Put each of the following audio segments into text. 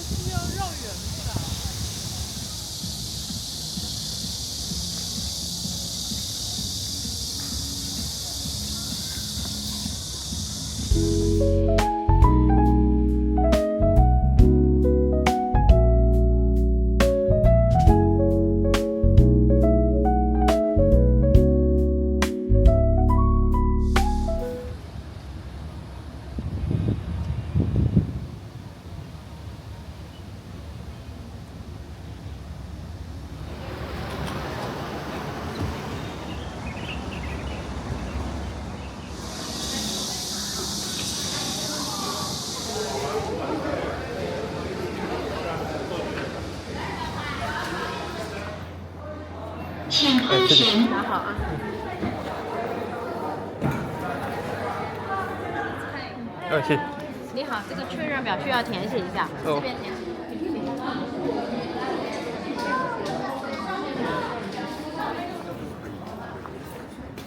是要绕远吧？请通行。拿好啊。谢谢。你好，这个确认表需要填写一下，这边填。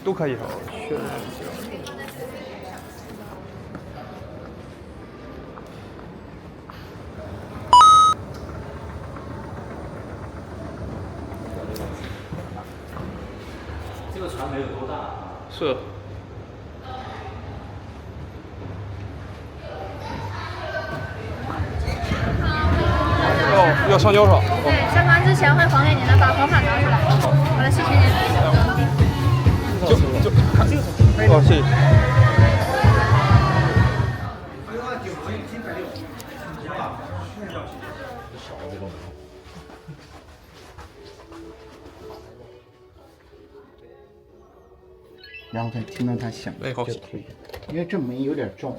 都可以哈，确认一下。这个船没有多大。是。要上交场。对，上船之前会还给您的，把合法拿出来。好的，谢谢您。谢谢。然后再听到它响好，就可以，因为这门有点重。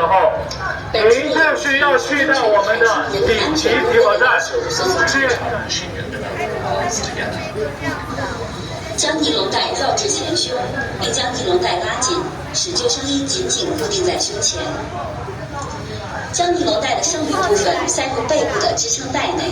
候，一定是要去到我们的顶级集合站，将尼龙带绕至前胸，并将尼龙带拉紧，使救生衣紧紧固定在胸前。将尼龙带的剩余部分塞入背部的支撑带内。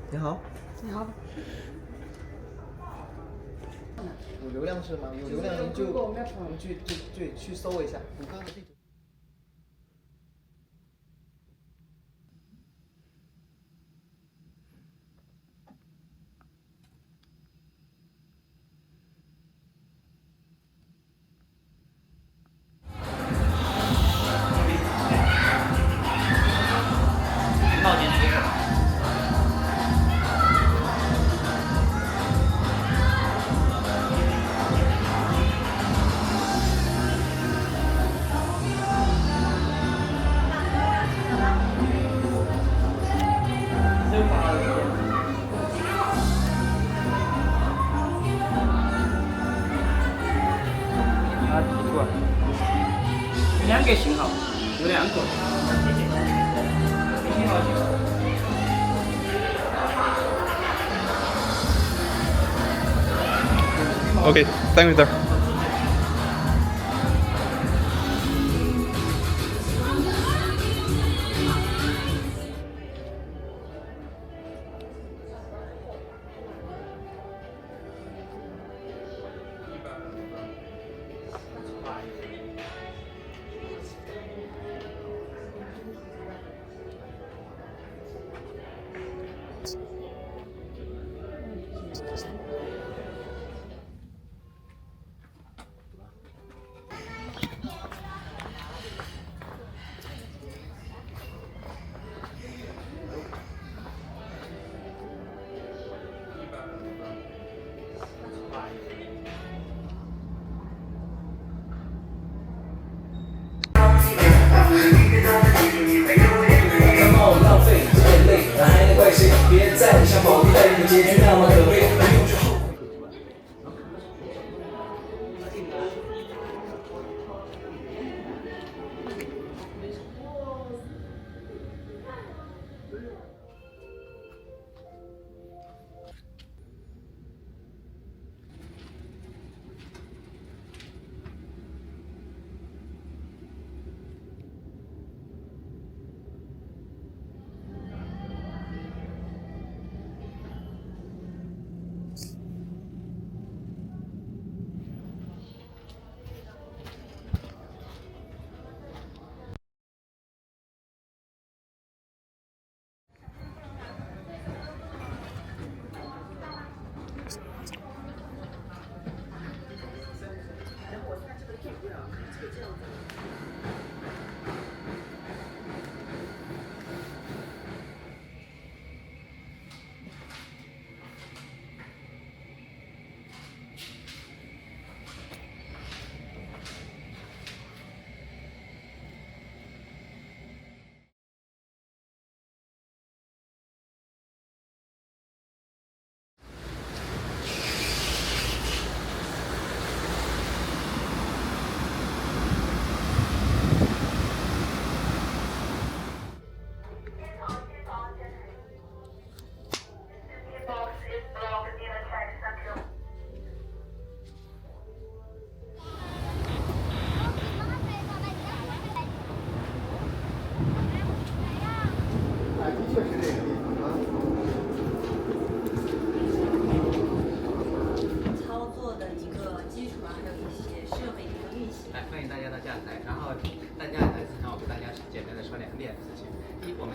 你好，你好。有流量是吗？有流量您就去搜一下武钢的地图。2个信号，有2个。信号就。Okay, thank you, sir.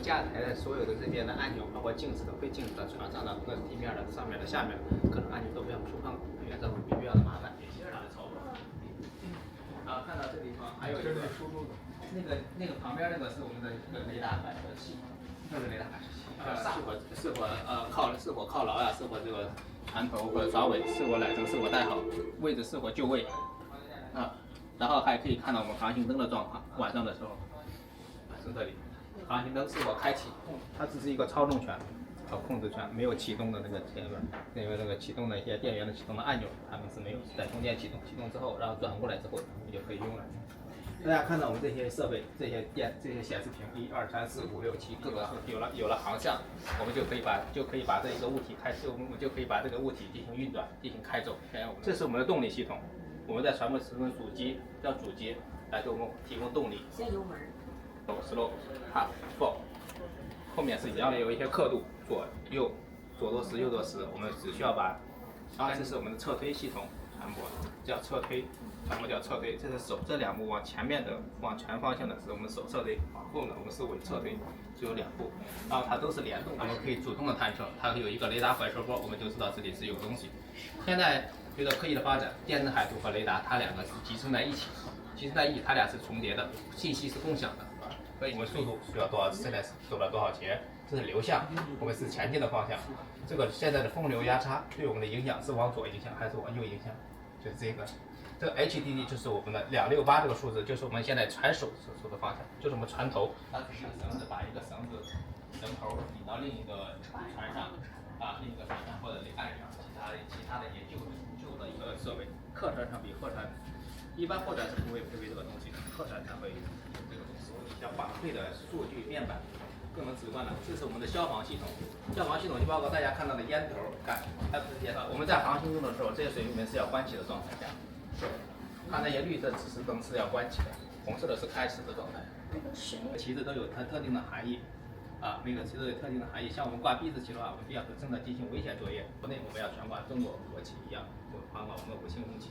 架台的所有的这边的按钮，包括镜子的、非镜子的、床上的、不管是地面的、上面的、下面的，各种按钮都不要触碰，免得会必须要的麻烦。啊，看到这地方还有一个输入的，那个旁边那个是我们的一个雷达反射器，这是雷达反射器，是否靠牢呀？是否这个船头或者爪尾是否缆绳是否带好，位置是否就位啊？然后还可以看到我们航行灯的状况，晚上的时候是这里。航行灯是否开启？它只是一个操纵权和控制权，没有启动的那个前面，因为那个启动的一些电源的启动的按钮，它们是没有，在中间启动，启动之后，然后转过来之后，你就可以用了。大家看到我们这些设备、这些显示屏，1、2、3、4、5、6、7，各个有了航向，我们就可以把这一个物体我们就可以把这个物体进行运转、进行开走。这是我们的动力系统，我们在船舶使用主机来给我们提供动力。先油门。slow, half, full， 后面是一样的，有一些刻度，左右左舵时、右舵时，我们只需要把，这是我们的侧推系统船舶，叫侧推，船舶叫侧推，这是手这两步往前面的往全方向的是我们手侧推，往后呢我们是尾侧推，就有2步，然后它都是联动，我们可以主动的探测，它有一个雷达反射波，我们就知道这里是有东西。现在随着科技的发展，电子海图和雷达它两个是集成在一起，它俩是重叠的，信息是共享的。所以我们速度需要多少？现在是走了多少节？这是流向，我们是前进的方向。这个现在的风流压差对我们的影响是往左影响还是往右影响？就是这个。这个 HDD 就是我们的268这个数字，就是我们现在船手所说的方向，就是我们船头。它是一个绳子，把一个绳头引到另一个船上，另一个船上或者岸上，其他的一些旧的一个设备。客船上比货船，一般货船是不会配备这个东西的，客船才会有这个东西。像反馈的数据面板更能直观了。这是我们的消防系统，消防系统就包括大家看到的烟头，我们在航行中的时候，这些水域门是要关起的状态下，看那些绿色指示灯是要关起的，红色的是开始的状态。旗子都有它特定的含义，每个旗子有特定的含义。像我们挂 B 字旗的话，我们表示正在进行危险作业。国内我们要全挂中国国旗一样，就挂我们的5星红旗。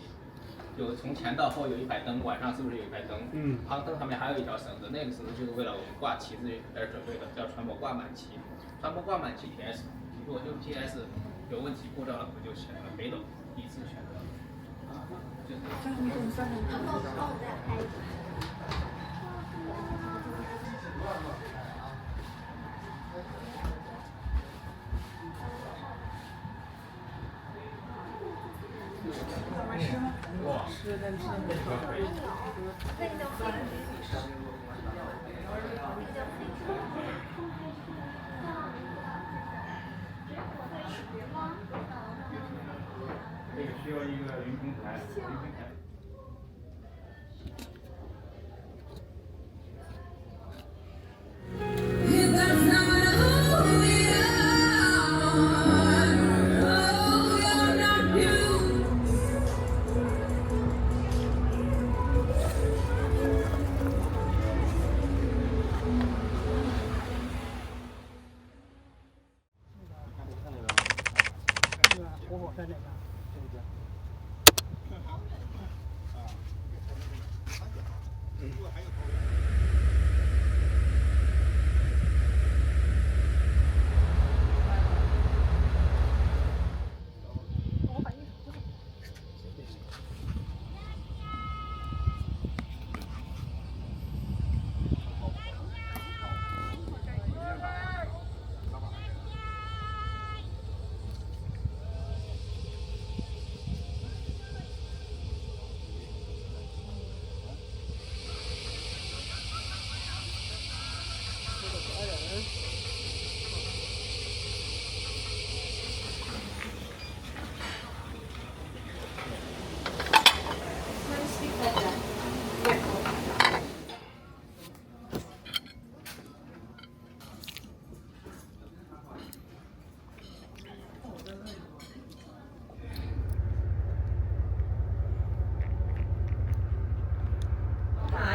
有从前到后有一排灯，晚上是不是有一排灯？航灯上面还有一条绳子，那个绳子就是为了我们挂旗子而准备的，叫船舶挂满旗。船舶挂满旗 TS， 如果就 TS 有问题故障了，我们就选择北斗，第一次选择。就是这个需要一个云平台。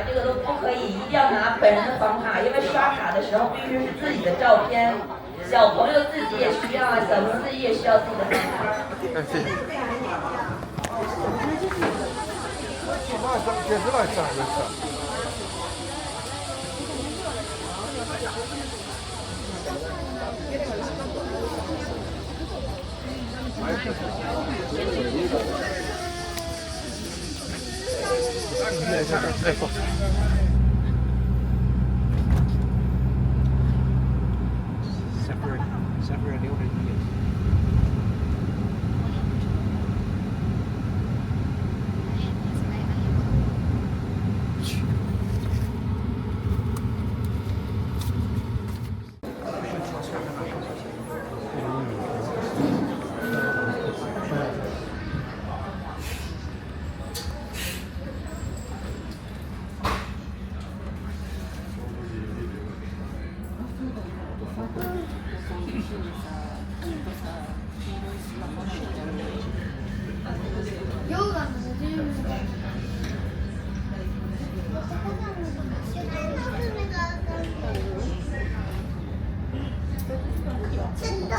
这个都不可以，一定要拿本人的房卡，因为刷卡的时候必须是自己的照片。小朋友自己也需要啊，小朋友自己也需要自己的房卡。真的。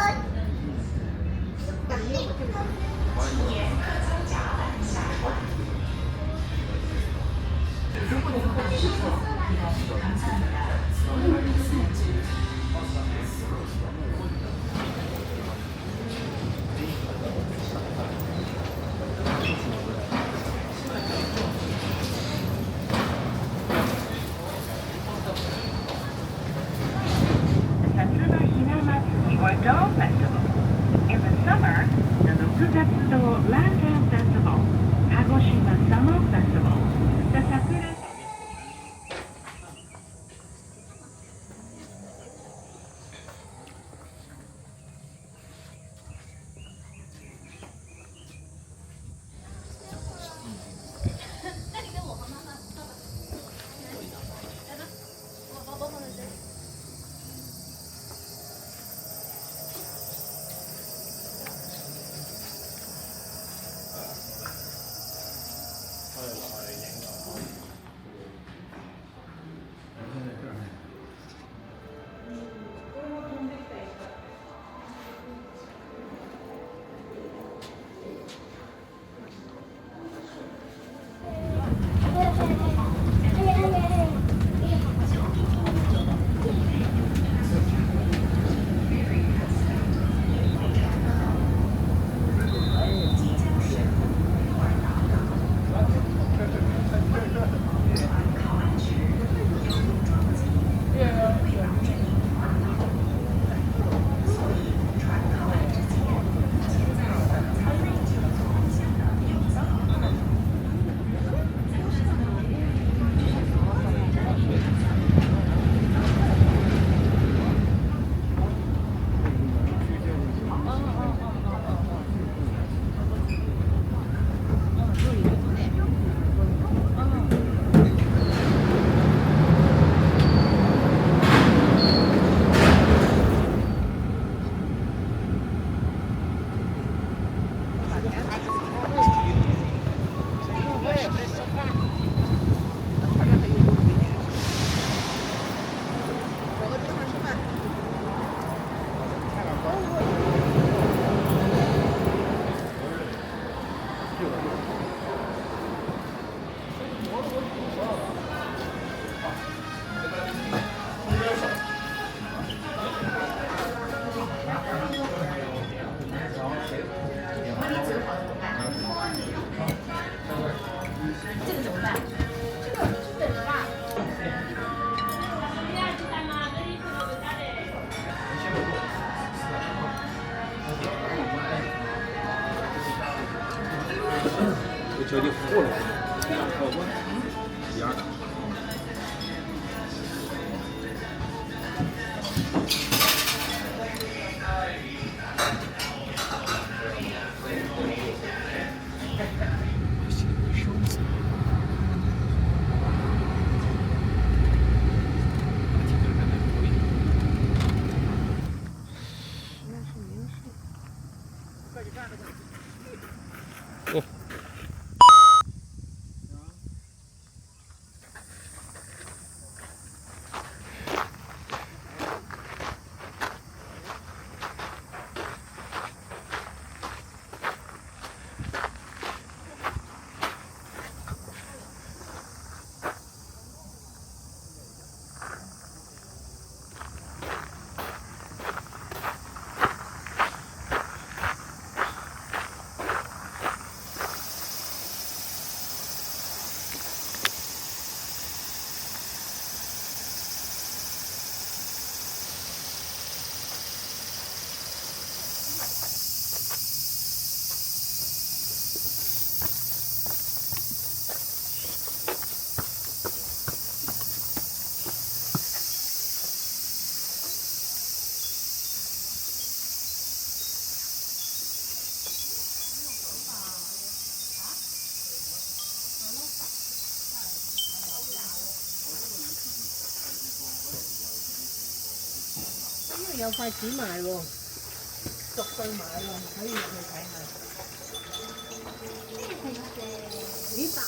Satsuno Hinamatsuri or Doll Festival. In the summer, the Rokutatsudo Lantern Festival, Kagoshima Summer Festival, the Sakura这就过了，第二档。有塊紙賣喎，逐對買喎，可以入去睇下。幾百。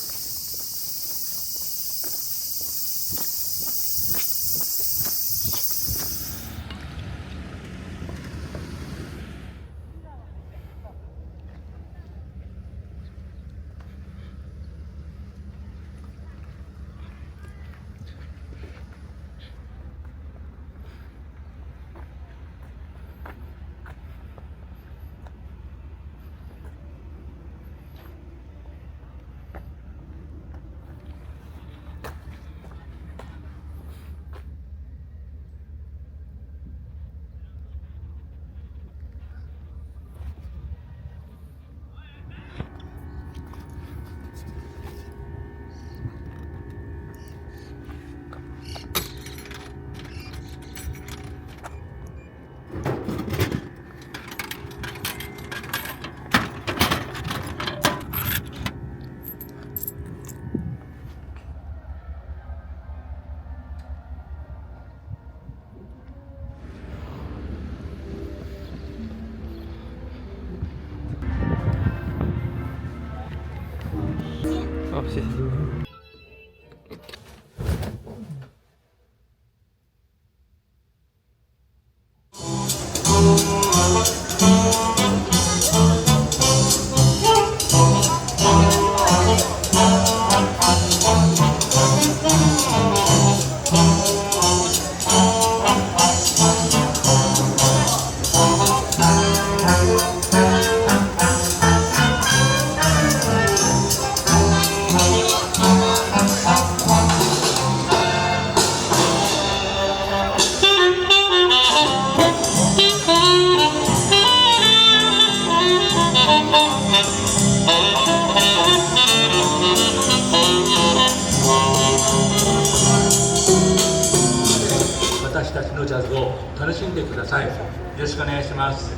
谢谢。私たちのジャズを楽しんでください。よろしくお願いします。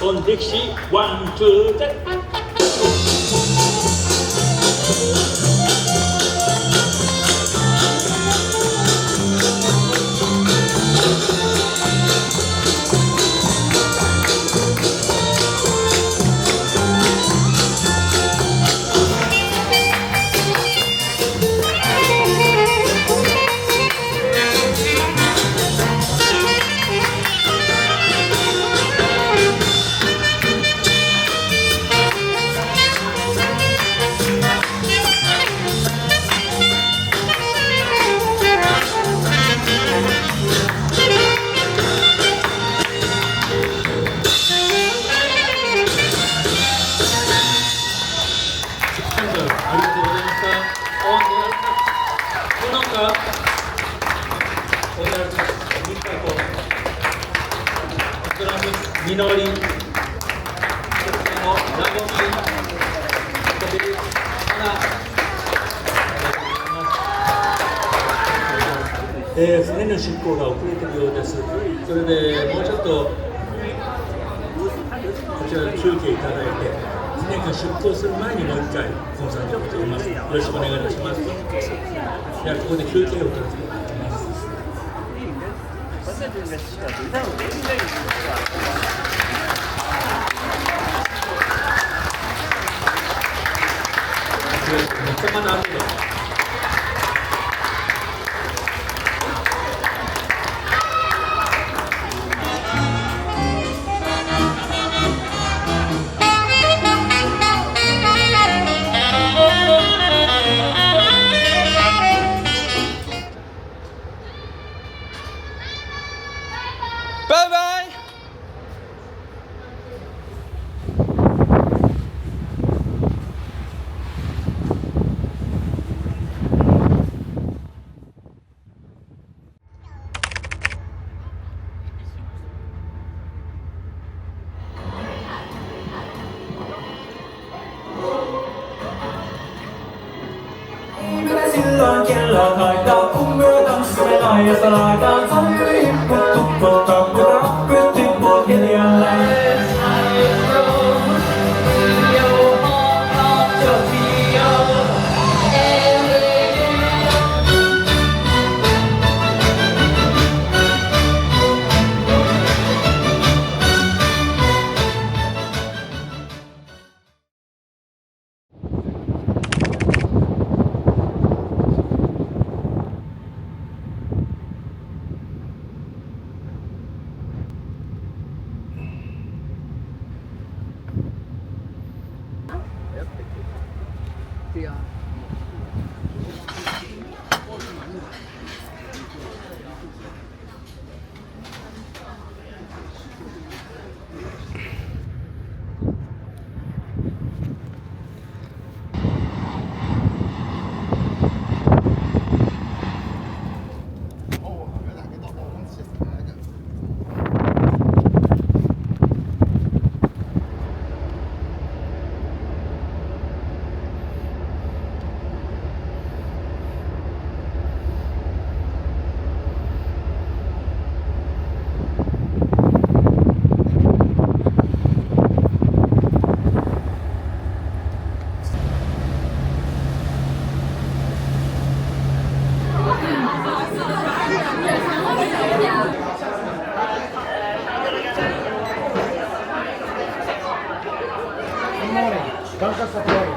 On Dixie, 1, 2, 3. 実り、とても和み、喜び、船の出港が遅れているようです。それでもうちょっとこちら休憩いただいて、船が出港する前にもう一回コンサートを取ります。よろしくお願いいたします。ではここで休憩を取ります。まだあるけど。拜拜。天來抬頭，風雨等是未來也是來到，終於一步突破，找不到決定我天地而來。对啊。Danke Satori.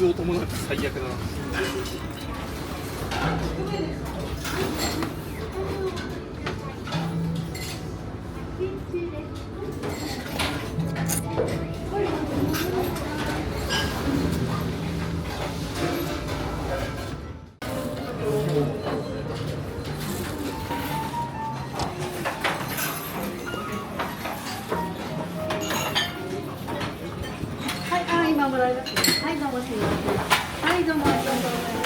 痛を伴って最悪だな。はい、今もらいます。はい、どうもすみません。はい、どうもありがとうございます。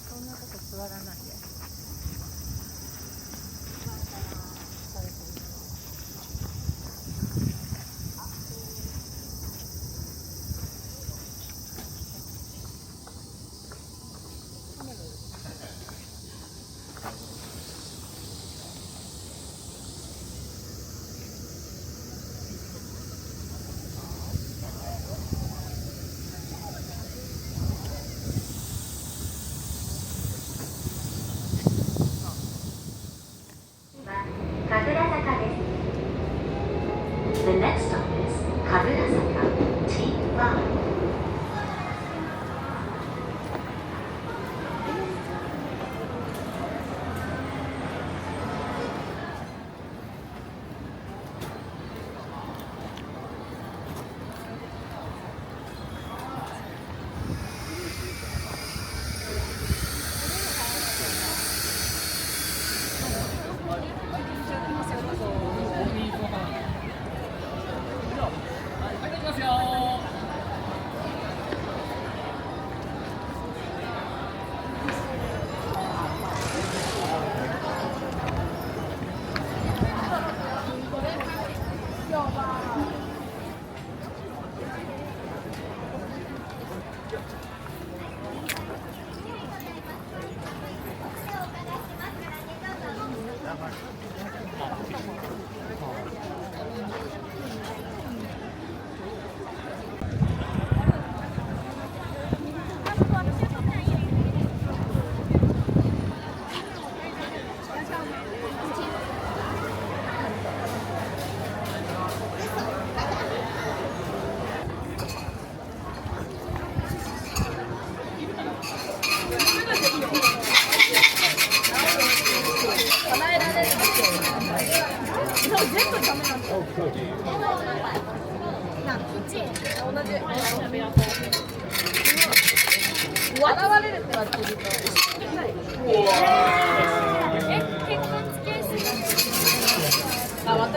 そんなとこ座らないで。同じ。笑われるってなってると。結婚付き合いする。あ、私。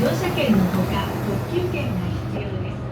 乗車券のほか特急券が必要です。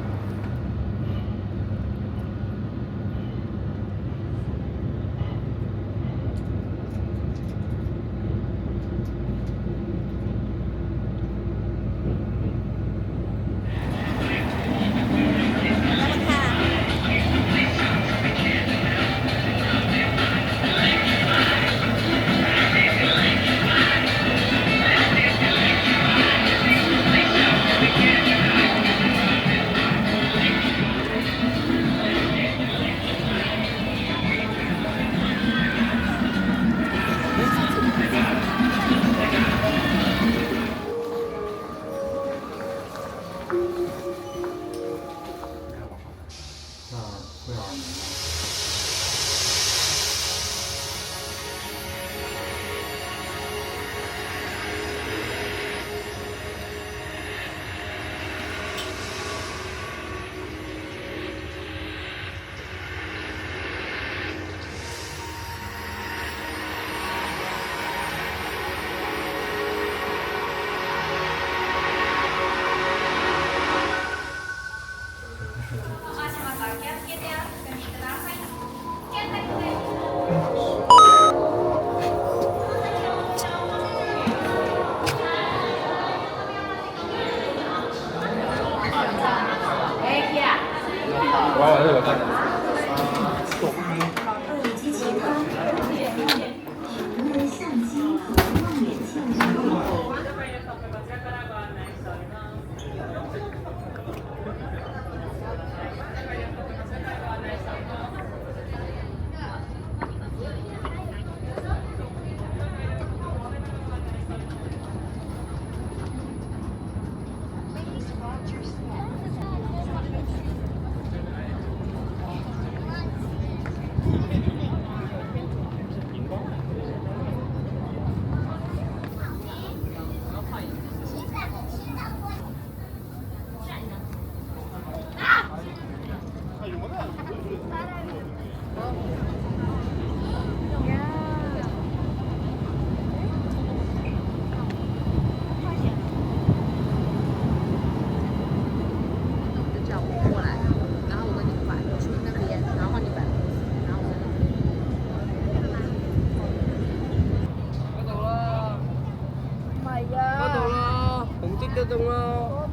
到了，我们这个等了。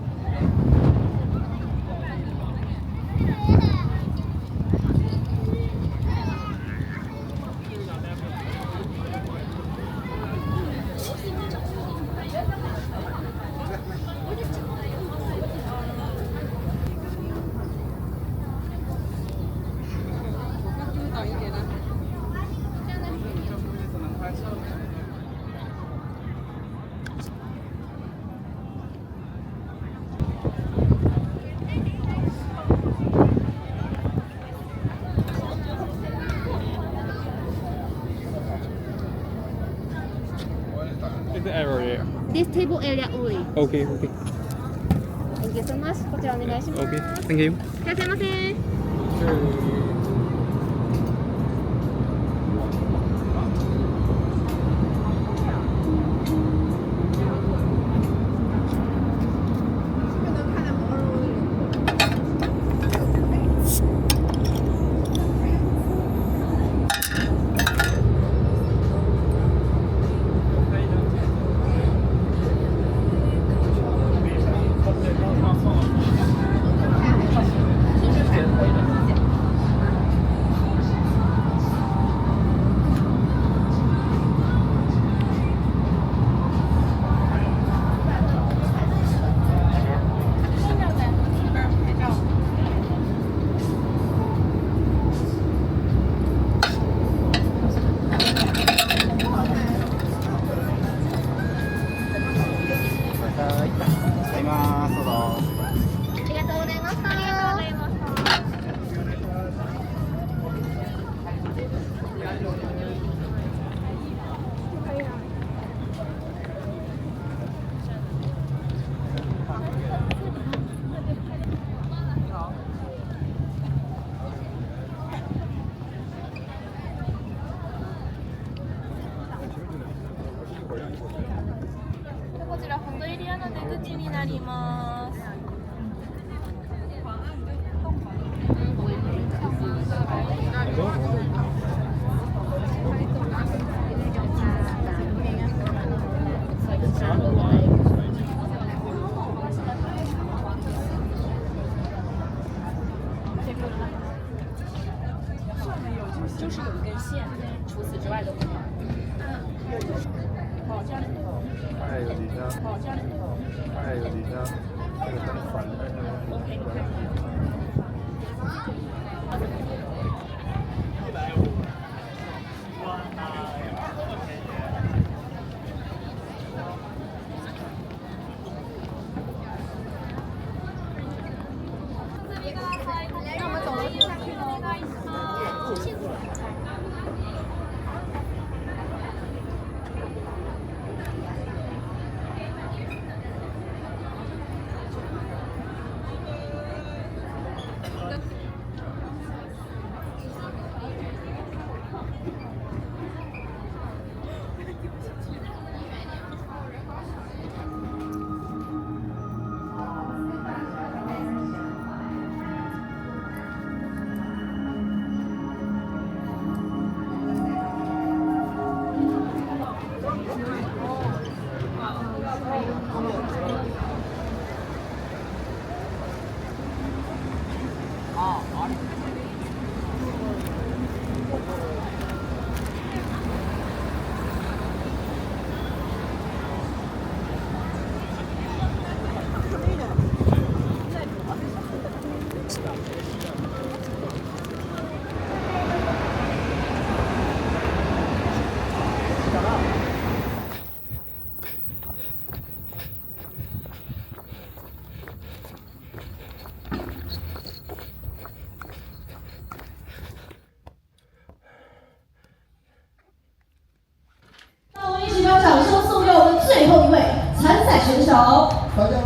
Is the area? This table area only. Okay, okay. Thank you so much. こちらお願いします。 Okay, thank you. いらっしゃいませ。 こちらフォトエリアの出口になります。就是有一根线，除此之外都没有。好，这样子。还有几张？好，这样子。还有几张？这个很反的。OK， 那我们走楼梯下去喽。谢谢。那我们一起把掌声送给我们最后一位参赛选手。大家。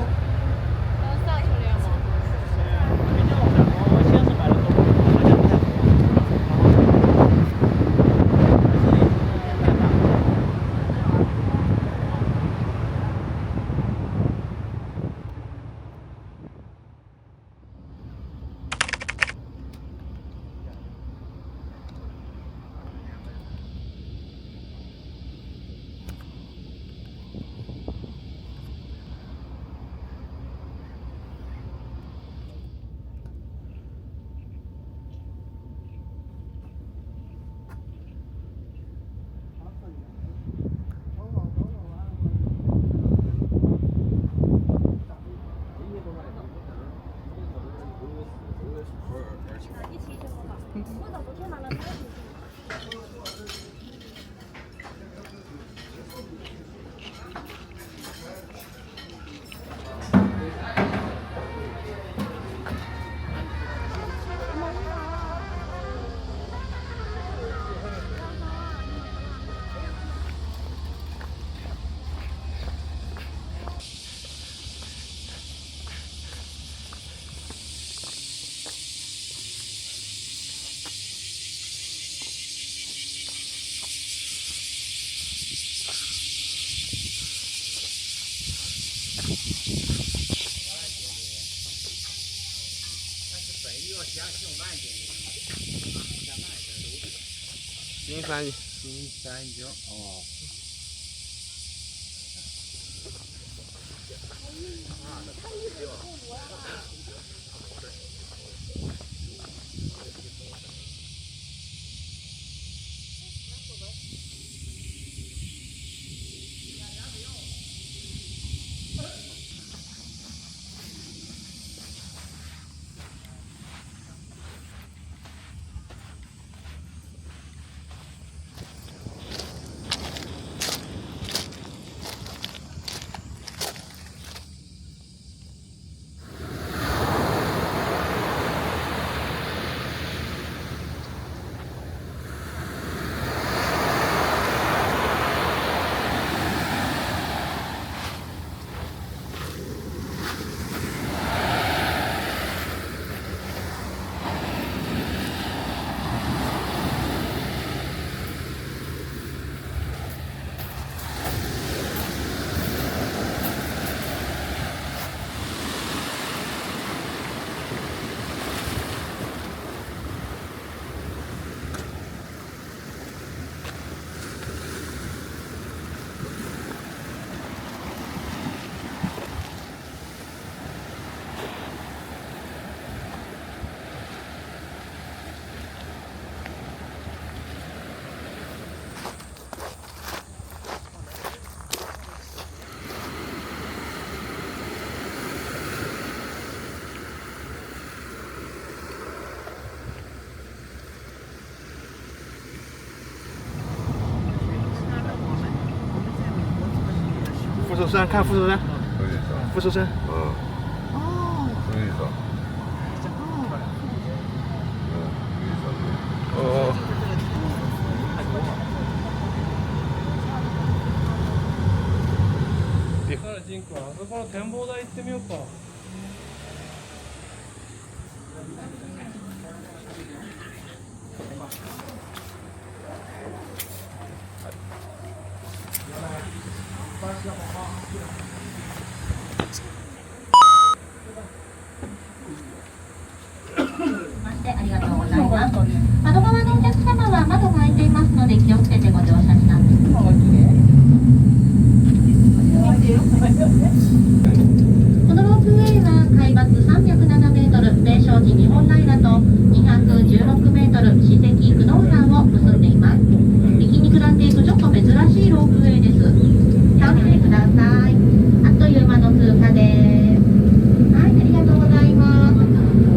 金三角哦。扶手山，看扶手山，扶手山。ジンクはあそこの展望台行ってみようか。ありがとうございます。窓側のお客様は窓が開いていますので気をつけてご乗車になってください。このロープウェイは海抜307メートル、米勝寺日本平と216メートル、史跡久能山を結んでいます。右に下っていくちょっと珍しいロープウェイです。お降りください。あっという間の通過です。はい、ありがとうございます。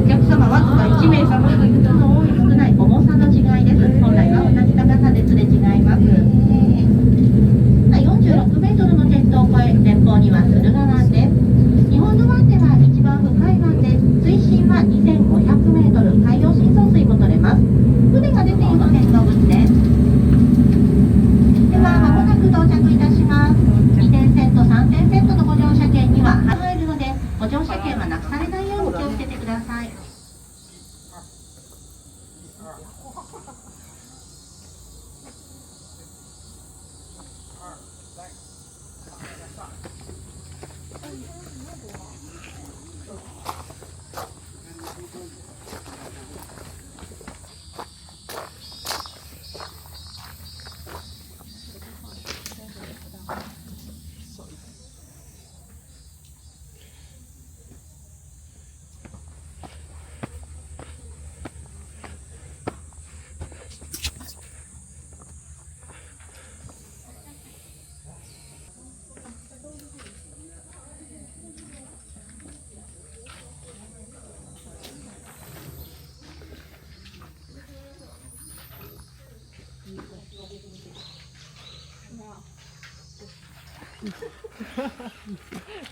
お客様わずか1名様、人の多い少ない重さの違いです。本来は同じ高さですれ違います。46メートルのジェットを越え、前方には駿河湾です。日本の湾では一番深い湾で、水深は2500メートル、海洋深層水も取れます。船が出ている辺の口です。では、まもなく到着いたします。2点セット、3点セットのご乗車券には入るので、ご乗車券はなくされないように気をつけてください。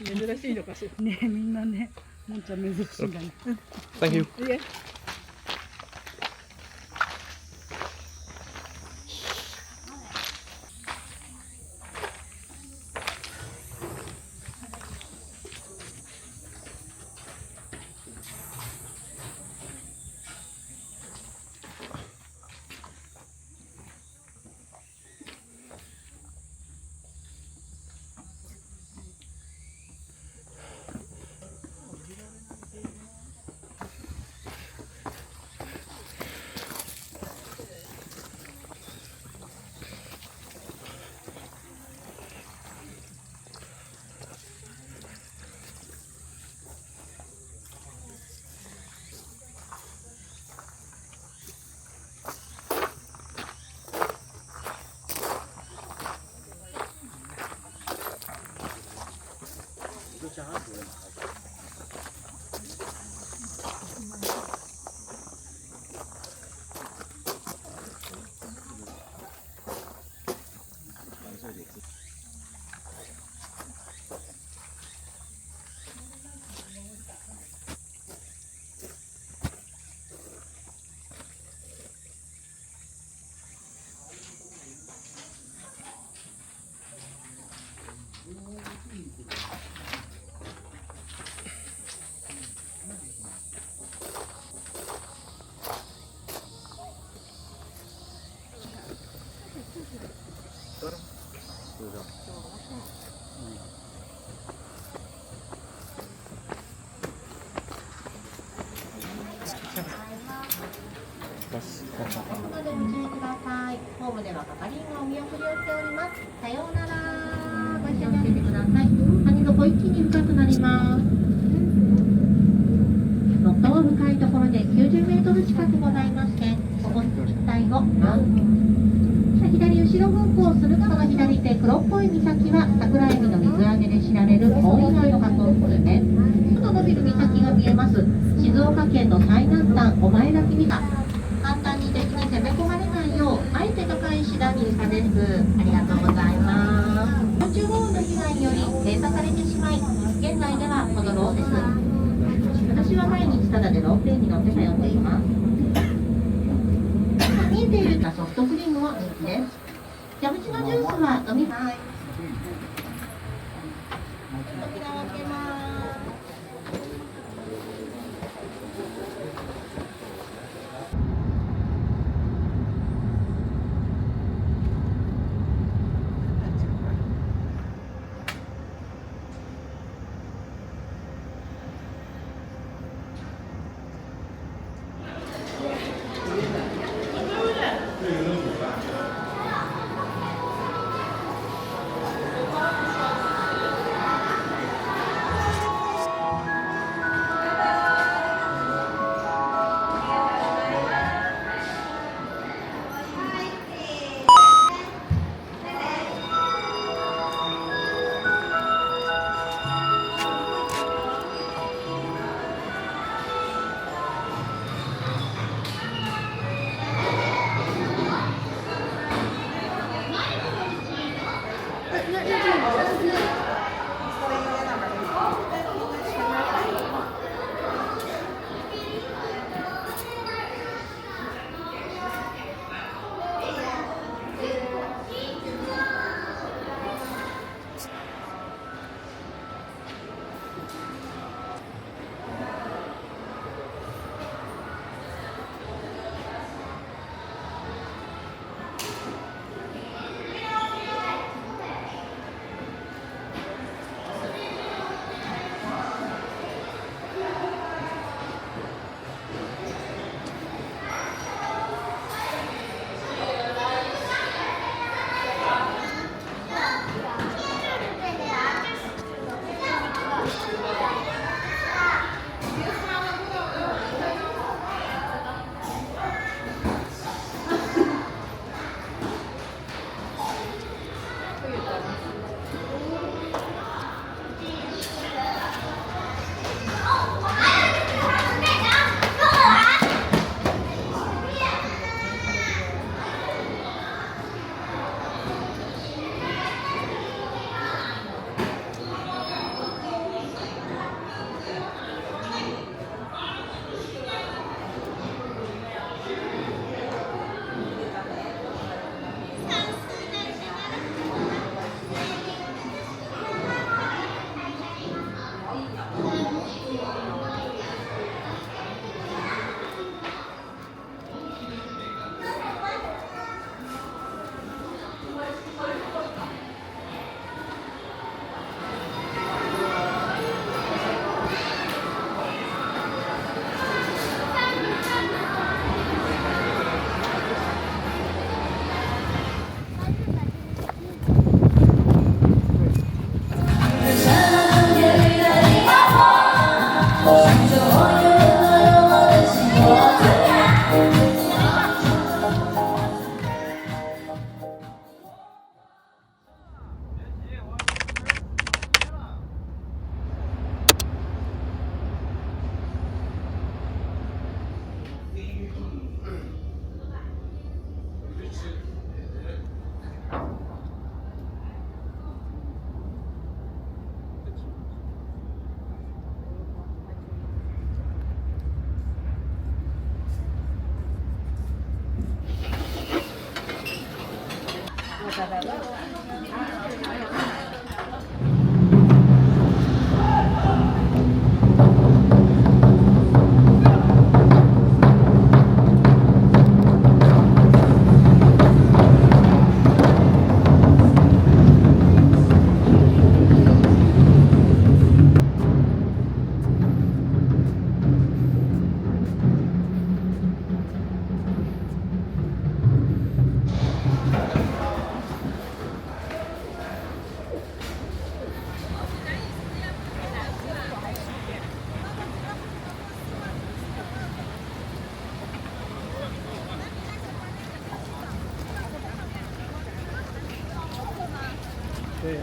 珍しいのかしらね、みんなね、もんちゃん珍しいんだね。Thank you. いえ。係今お見送りをしております。さようなら。ご一緒に開けてください。谷底一気に深くなります。最も深いところで90メートル近くございまして、ここ一帯を左後ろ方向をするその左手黒っぽい岬は桜エビの水揚げで知られる大井川の河口付近で、ちょっと伸びる岬が見えます。静岡県の最南端御前崎岬。簡単に敵に攻め込まれないようあえて高い石段に差です。ありがとうございます。空中豪雨の被害により閉鎖されてしまい、現在ではこのローです。私は毎日ただでロープウェイに乗って通っています。見えているソフトクリームは人気です。蛇口のジュースは飲みます。扉を開けます。对呀、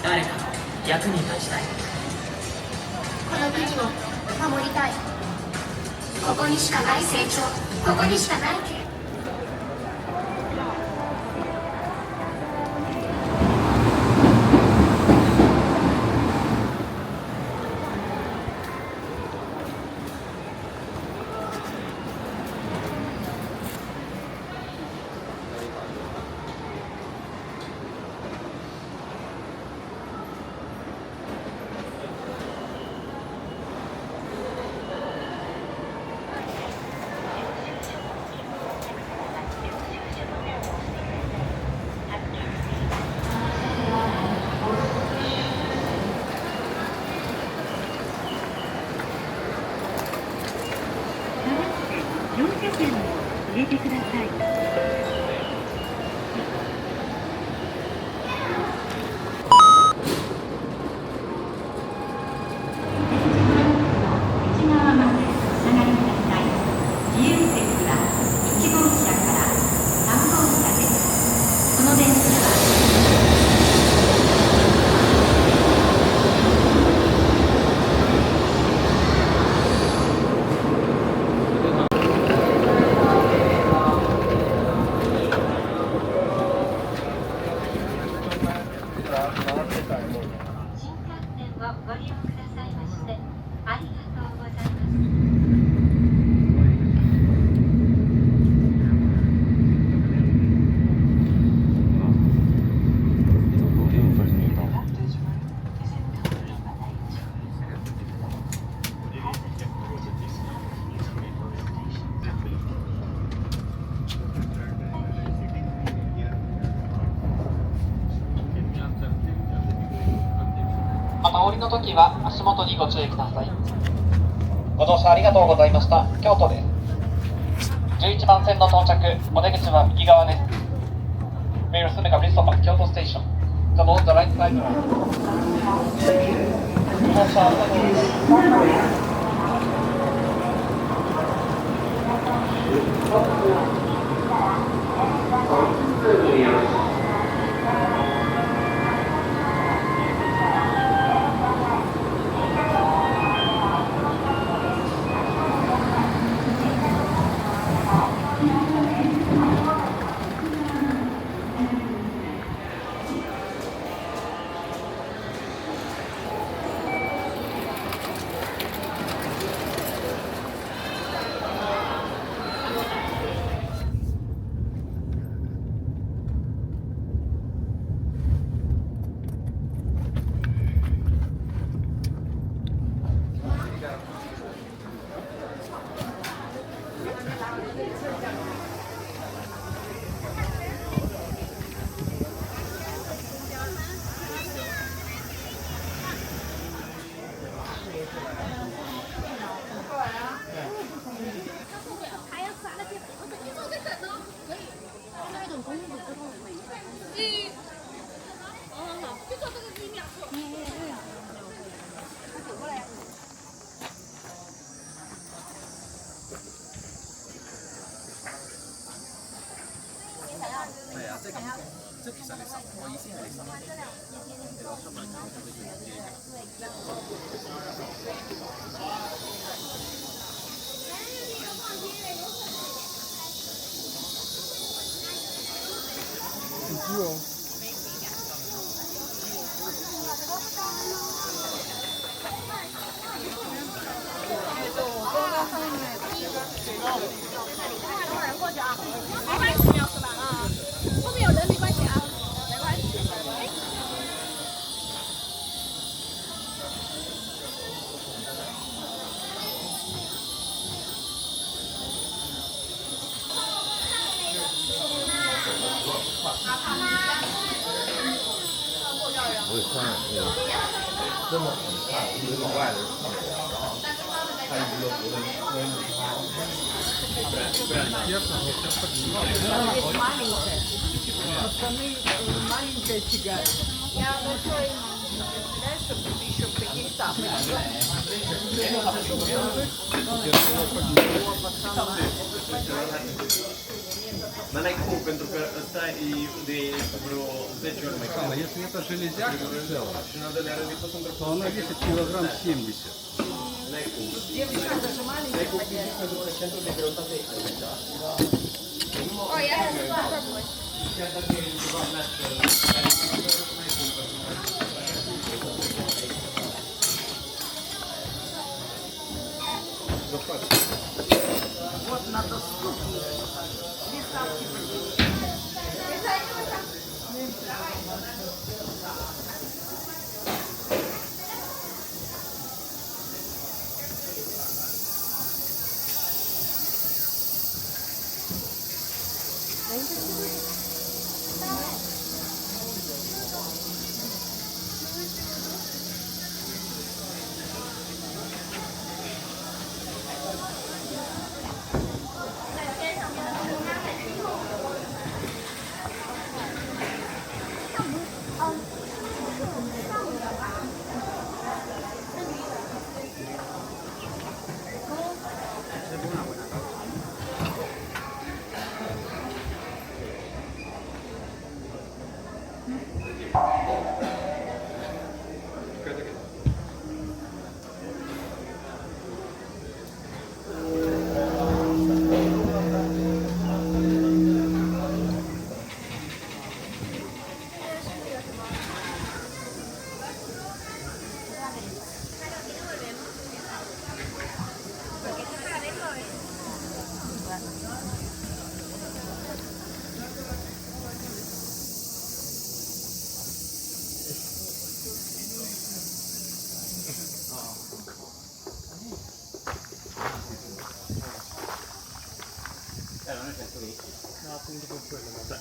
誰かの役に立ちたい。この国を守りたい。ここにしかない成長、ここにしかない経験。乗車券を入れてください。内側までお下がりください。自由席は1号車から3号車です。この電車はご利用くださいましてありがとうございます。またお降りの時は足元にご注意ください。ご乗車ありがとうございました。京都です。11番線の到着、お出口は右側です。We will soon reach Kyoto Station. The road on the right side. ご乗車ありがとうございます。这比赛的少，我以前的少。是哦。过去啊，没关系，要是吧啊，后面有人没关系啊，没关系。我也穿了，真的很怕，因为老外的人看不了，然后他一直都觉得因为Non hai comunque pentru că ăsta e de vreo 10 ori mai cam. Если это железяка целая, Și în al doilea rând e tot într-o то она весит килограмм 70. N-ai cum. N-ai cum fizic pentru că centrul de greutate e aici. Oh, yeah, that's probably. Chiar dacă e ceva national, n-ai cum. Вот надо стук.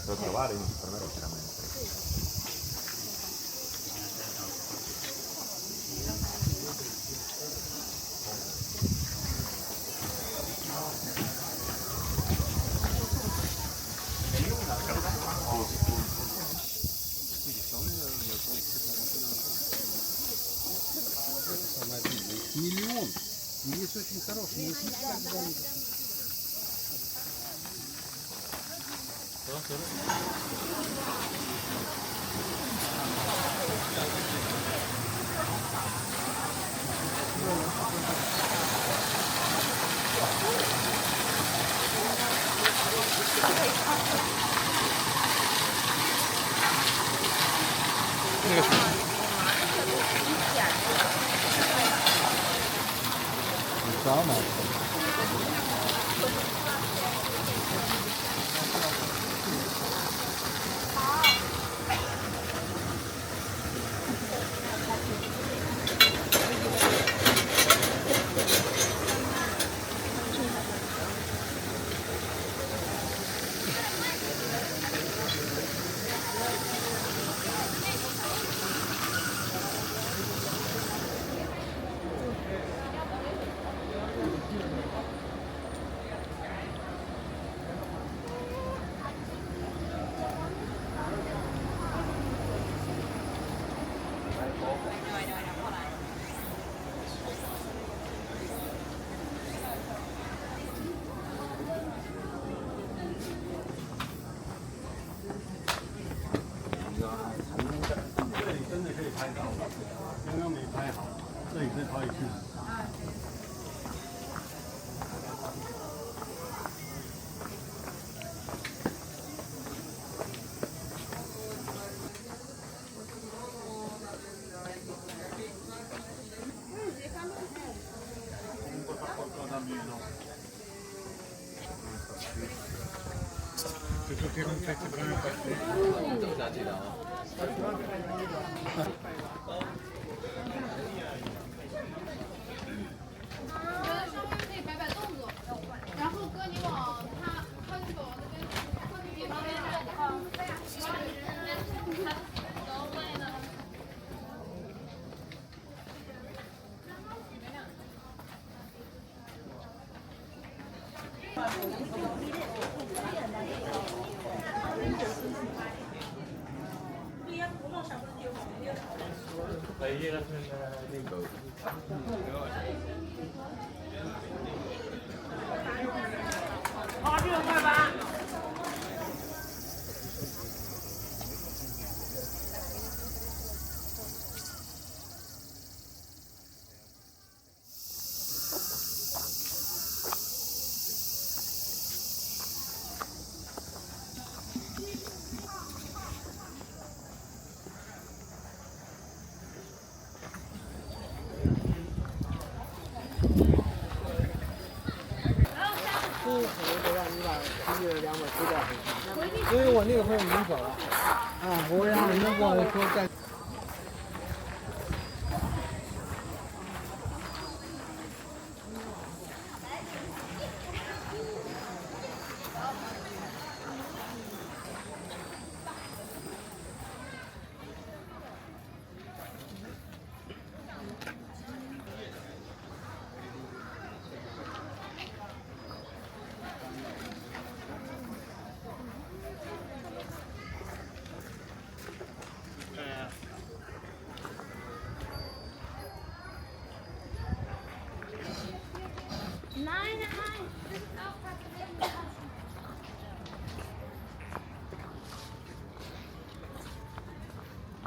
Devo trovare un infermiere chiaramente. Миллион. Есть очень хороший, не никогда не... 真的可以拍照，刚刚没拍好，这里再拍一次。走下去了啊！可以摆摆动作，然后哥你往他那个往那边旁边因为我那个朋友已经走了，我让人家过来说干。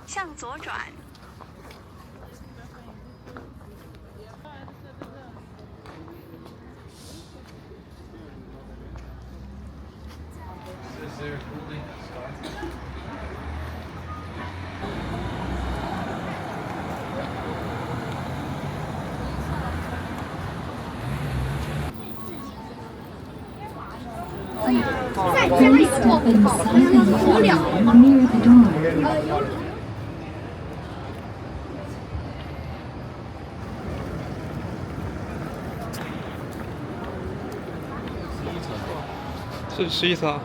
向左转。再加一个做不好，无聊吗？是11层。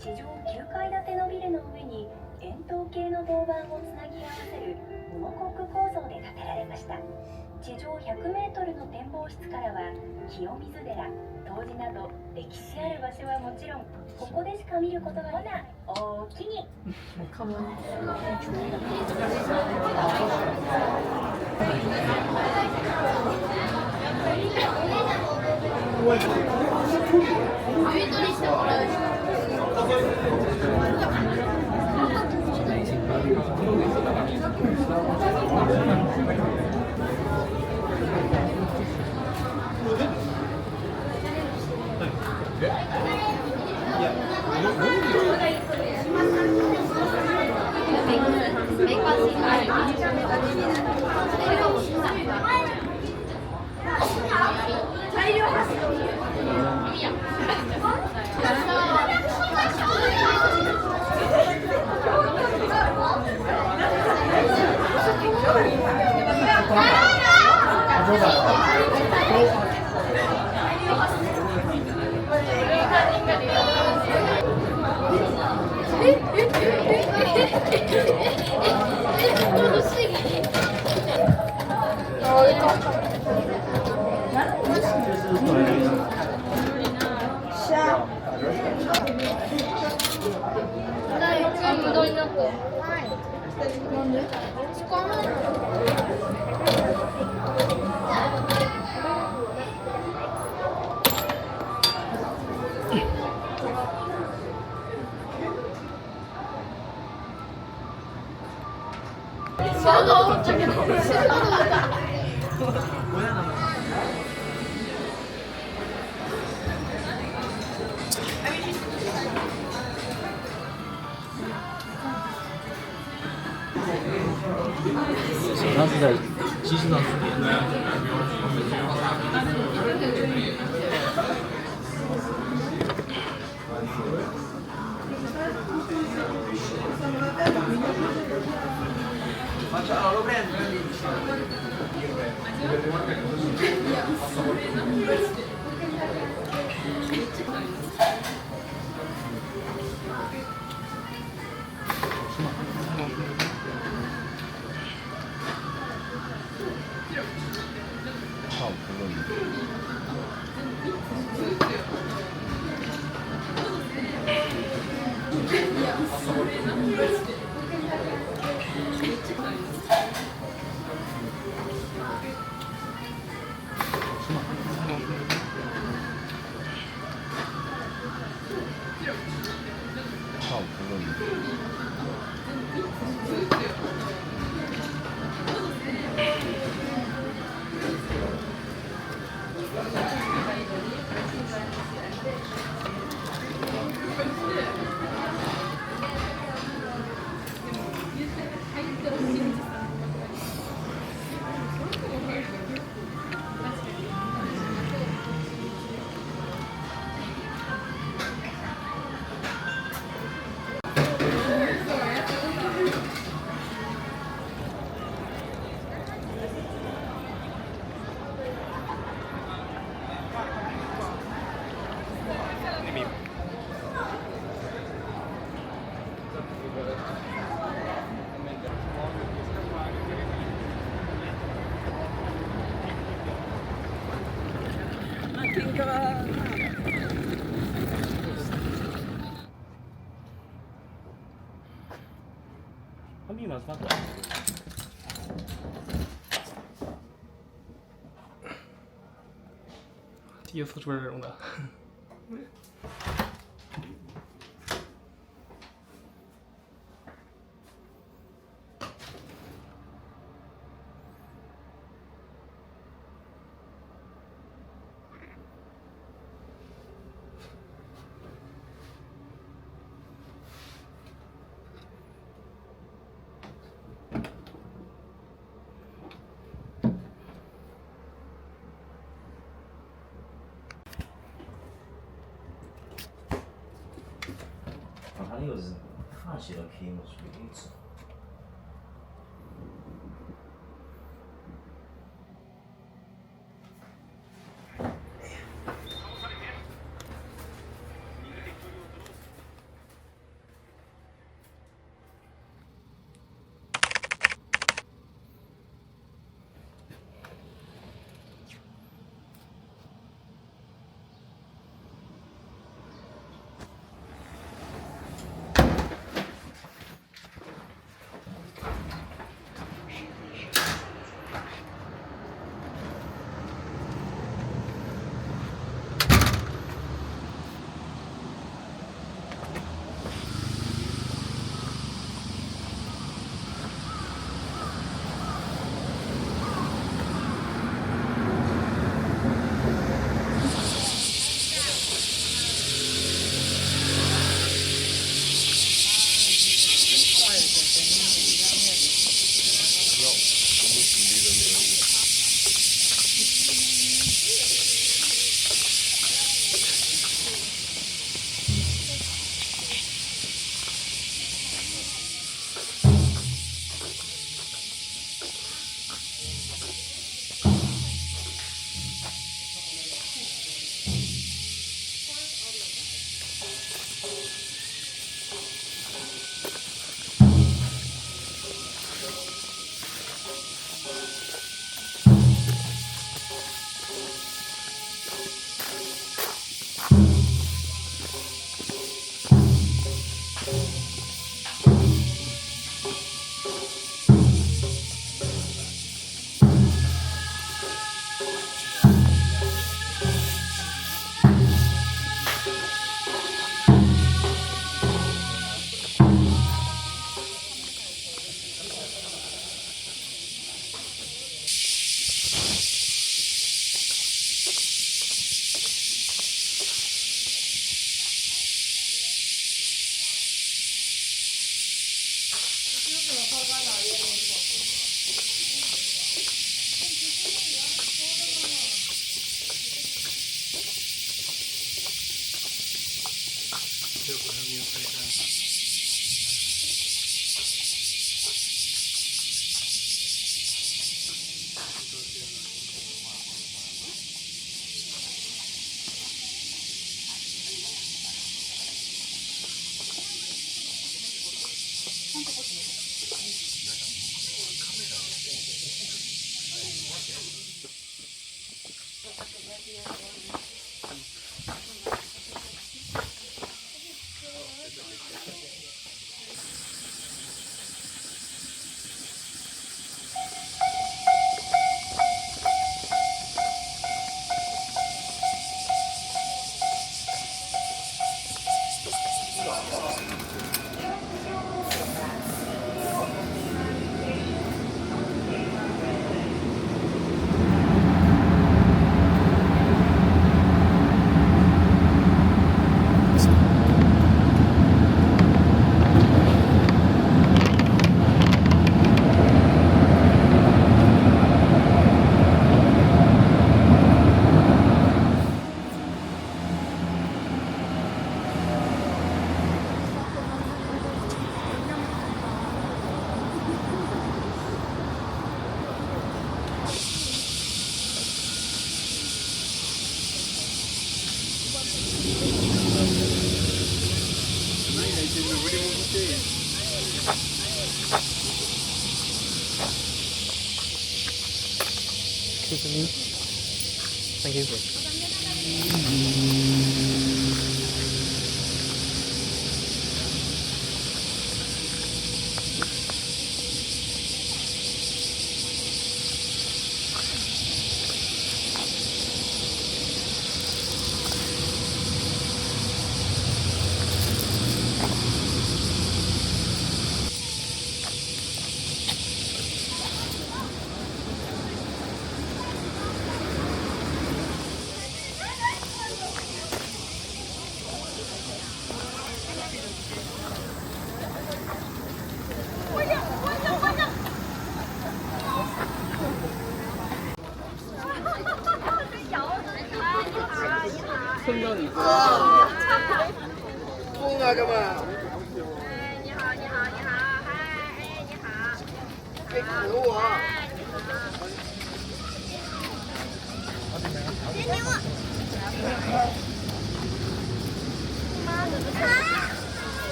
地上9階建てのビルの上に円筒形の銅板をつなぎ合わせるモノコック構造で建てられました。地上100メートルの展望室からは清水寺、東寺など歴史ある場所はもちろん、ここでしか見ることができない大きに没关系， 너무 웃겨.他是在机器上训练的。差不多了。差不多了。他密码是发多第一次出这种的。他那个是卡起了屏幕是位置。Thank you.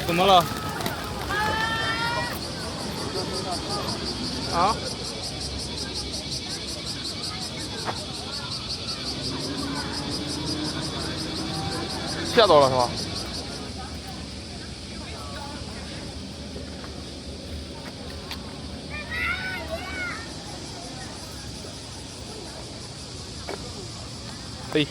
怎么了？啊？吓到了是吧？对。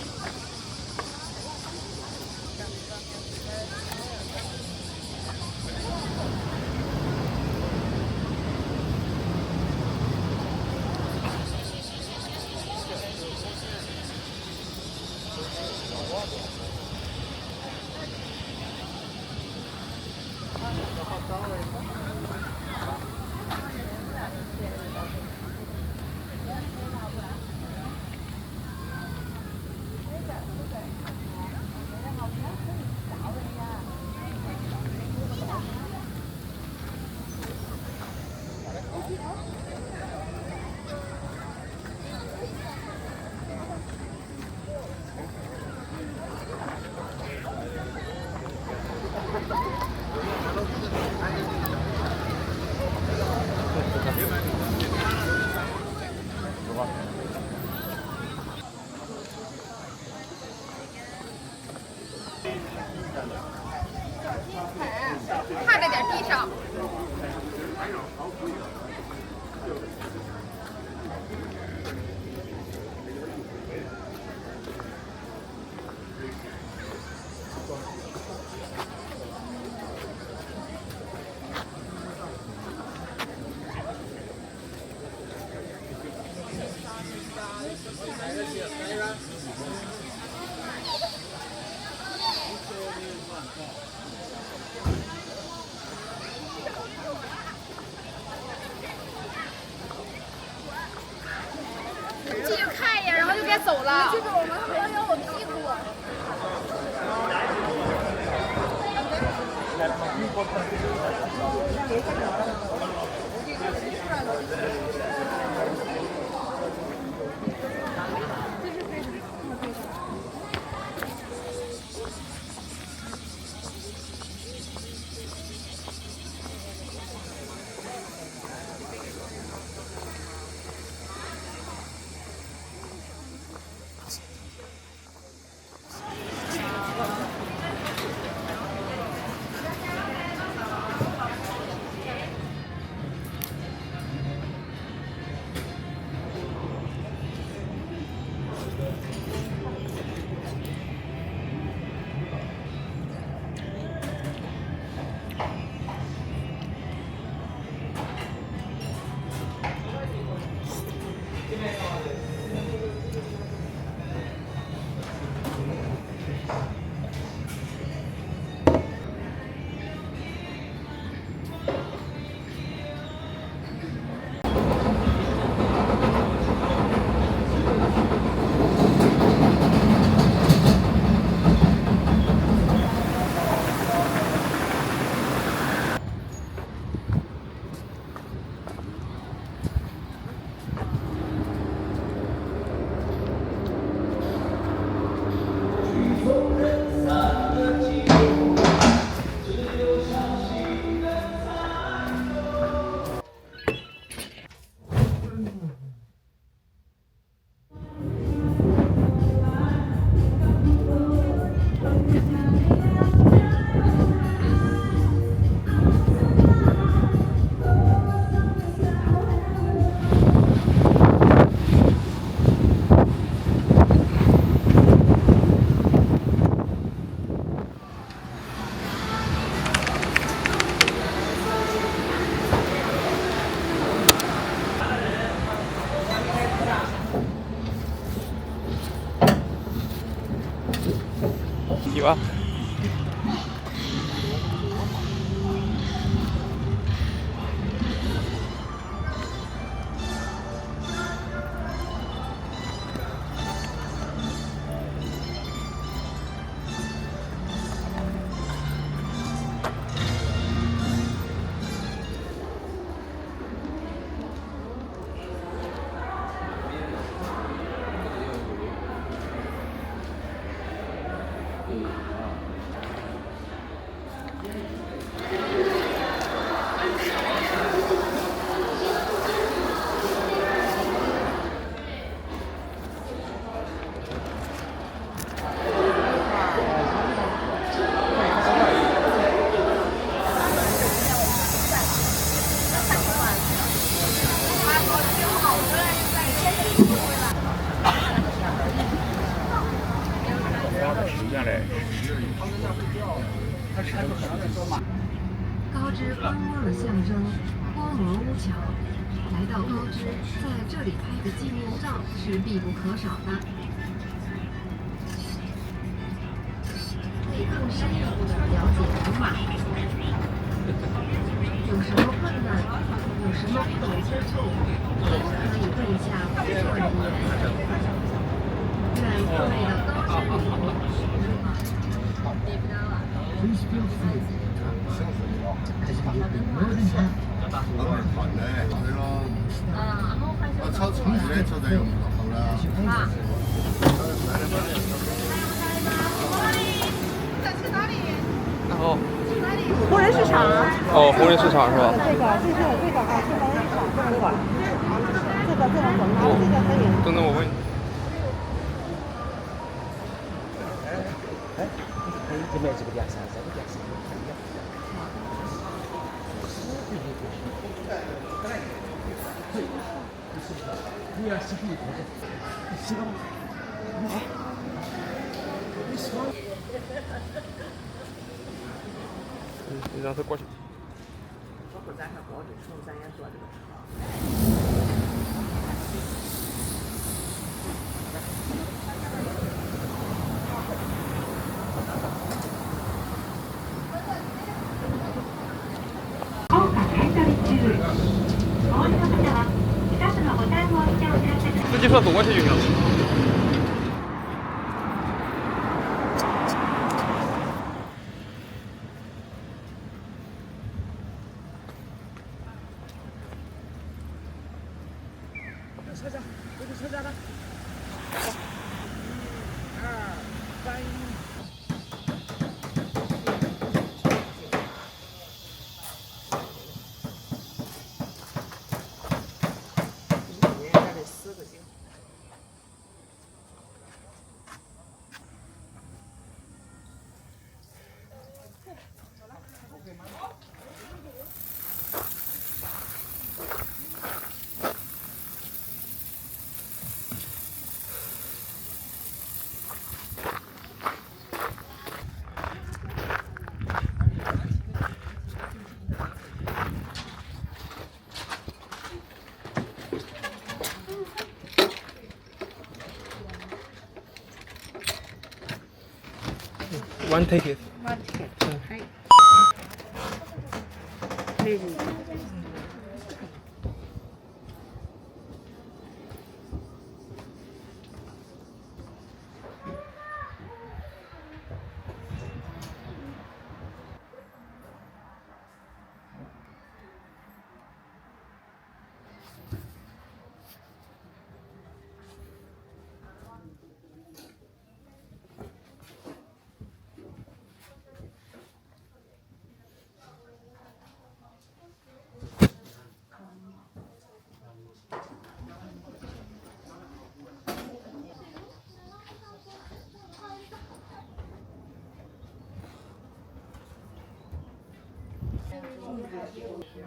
走了。记住我们还要有屁股。提吧。高知观光的象征——波摩乌桥，来到高知，在这里拍个纪念照是必不可少的。可以更深一步的了解罗马，有什么困难，有什么不懂之处，都可以问一下工作人员。愿各位的高知旅游。炒菜咧，炒得用唔落口啦。在去哪里？哦。湖人市场。哦，湖人市场是吧？这个啊，是湖人市场这个馆。这个怎么拿？这个可以。等等，我问你。这边这个电视，这个电视。你让他过去。包括咱还高知城，咱也做这个车。自己说走过去就行。 서자. 여기 서자라. 1, 2, 3. 옛날에 쓰거든. One ticket. One ticket. はい。レジ。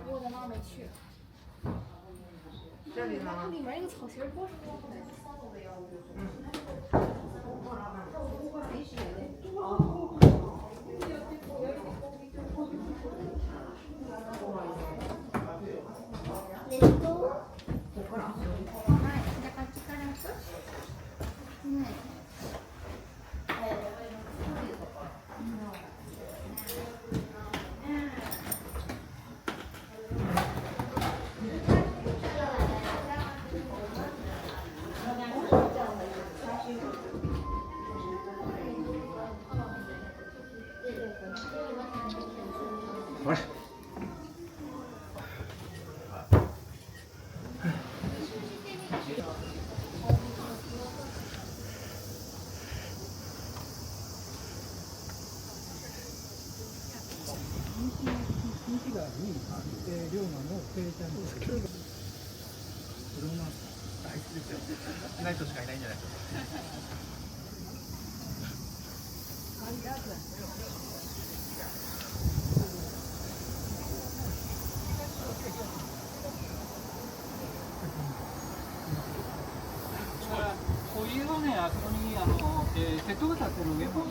我在哪没去？这里呢？里面那个草鞋多少？完事。日が2、龍馬の生誕ですけど、これも大好きですよ。いない人しかいないんじゃないですか。お湯はね、あそこに鉄塔が立ってる上も。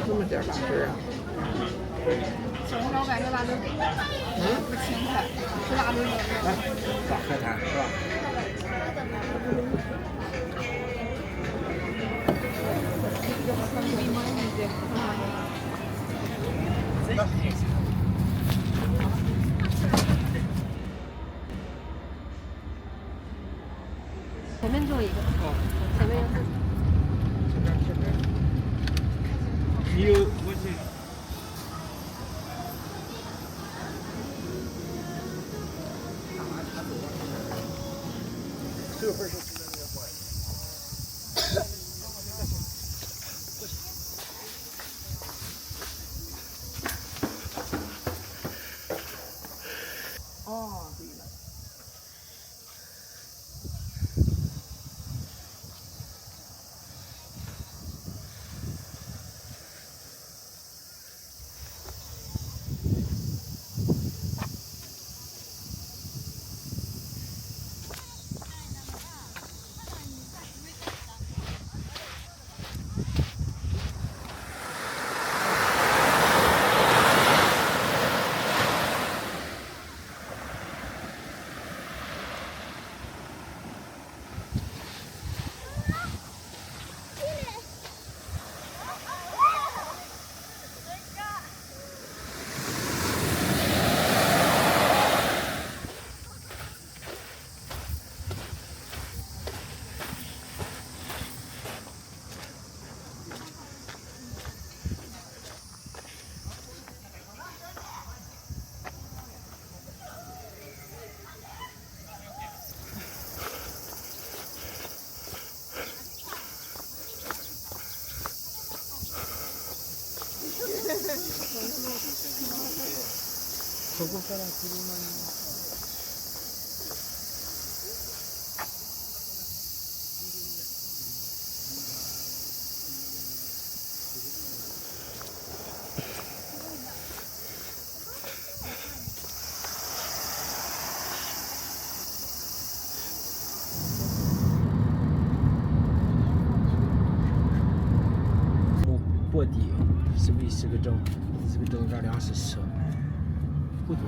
这么点儿辣汁啊？小红烧感觉辣汁多，不清菜，吃辣汁多。大海滩是吧？前面坐一个，前面有。理由我去。这个份是。哦，对了。そこから車に。卧底是不是10个钟？10个钟到2时车，不多。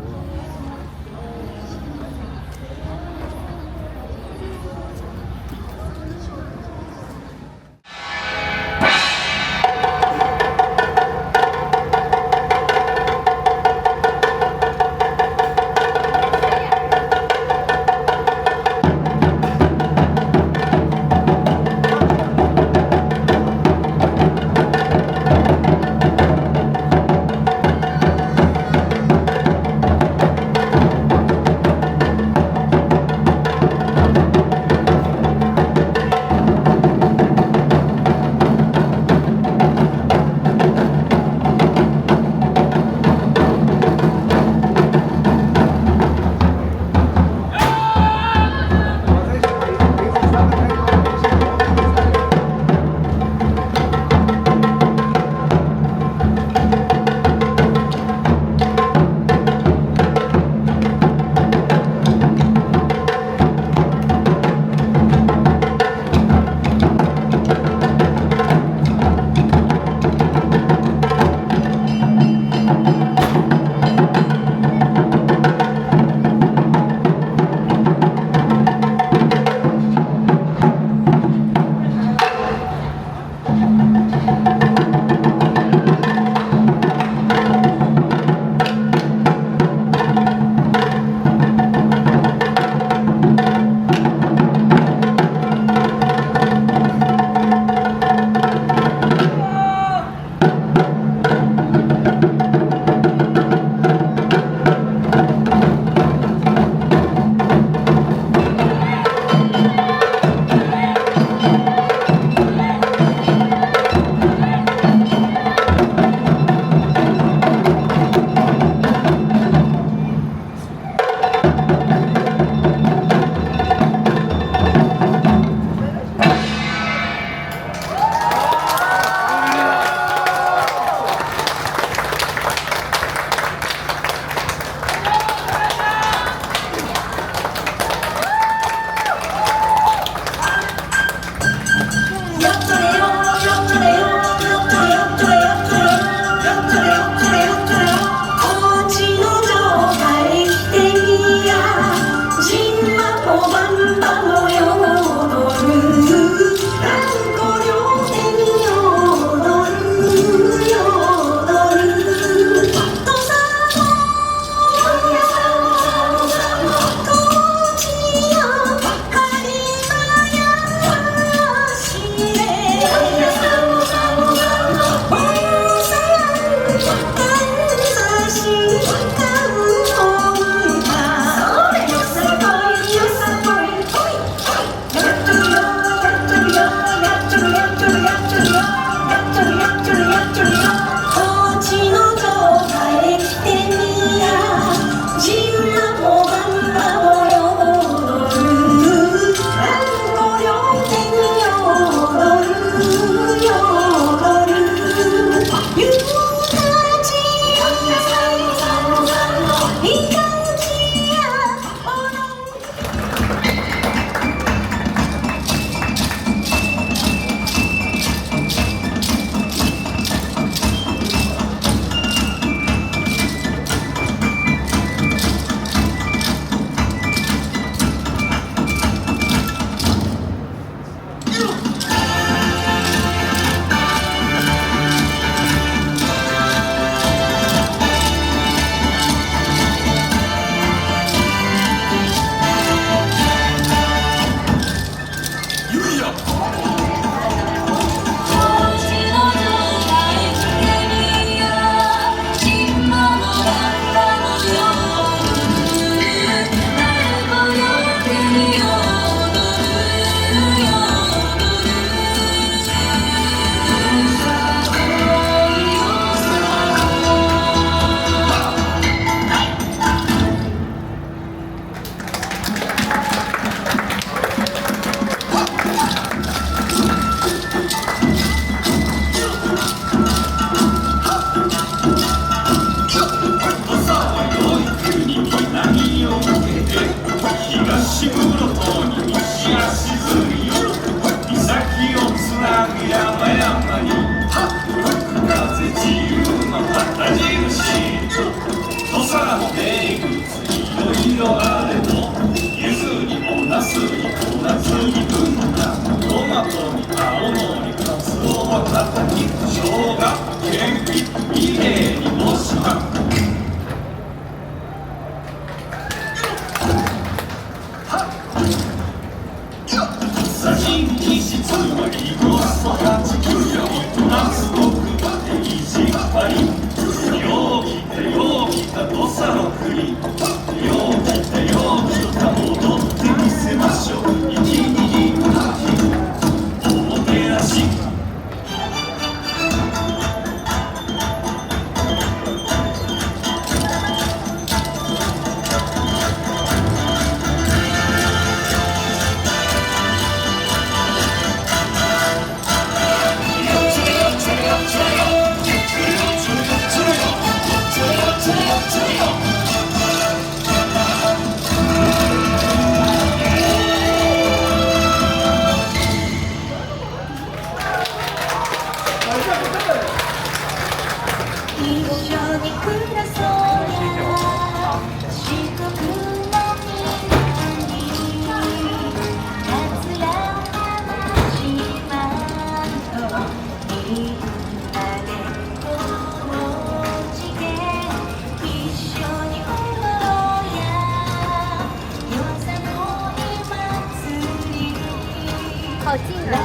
好近啊！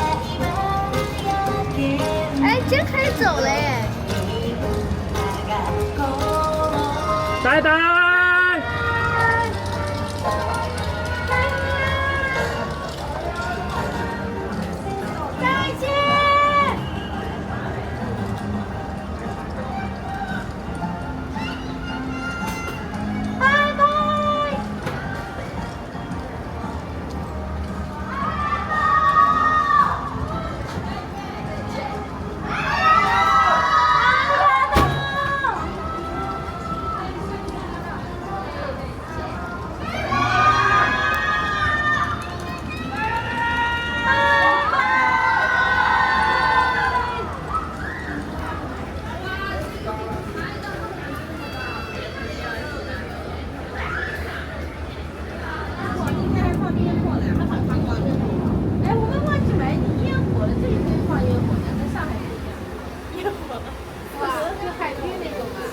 哎，真开始走了耶！呆呆。再见。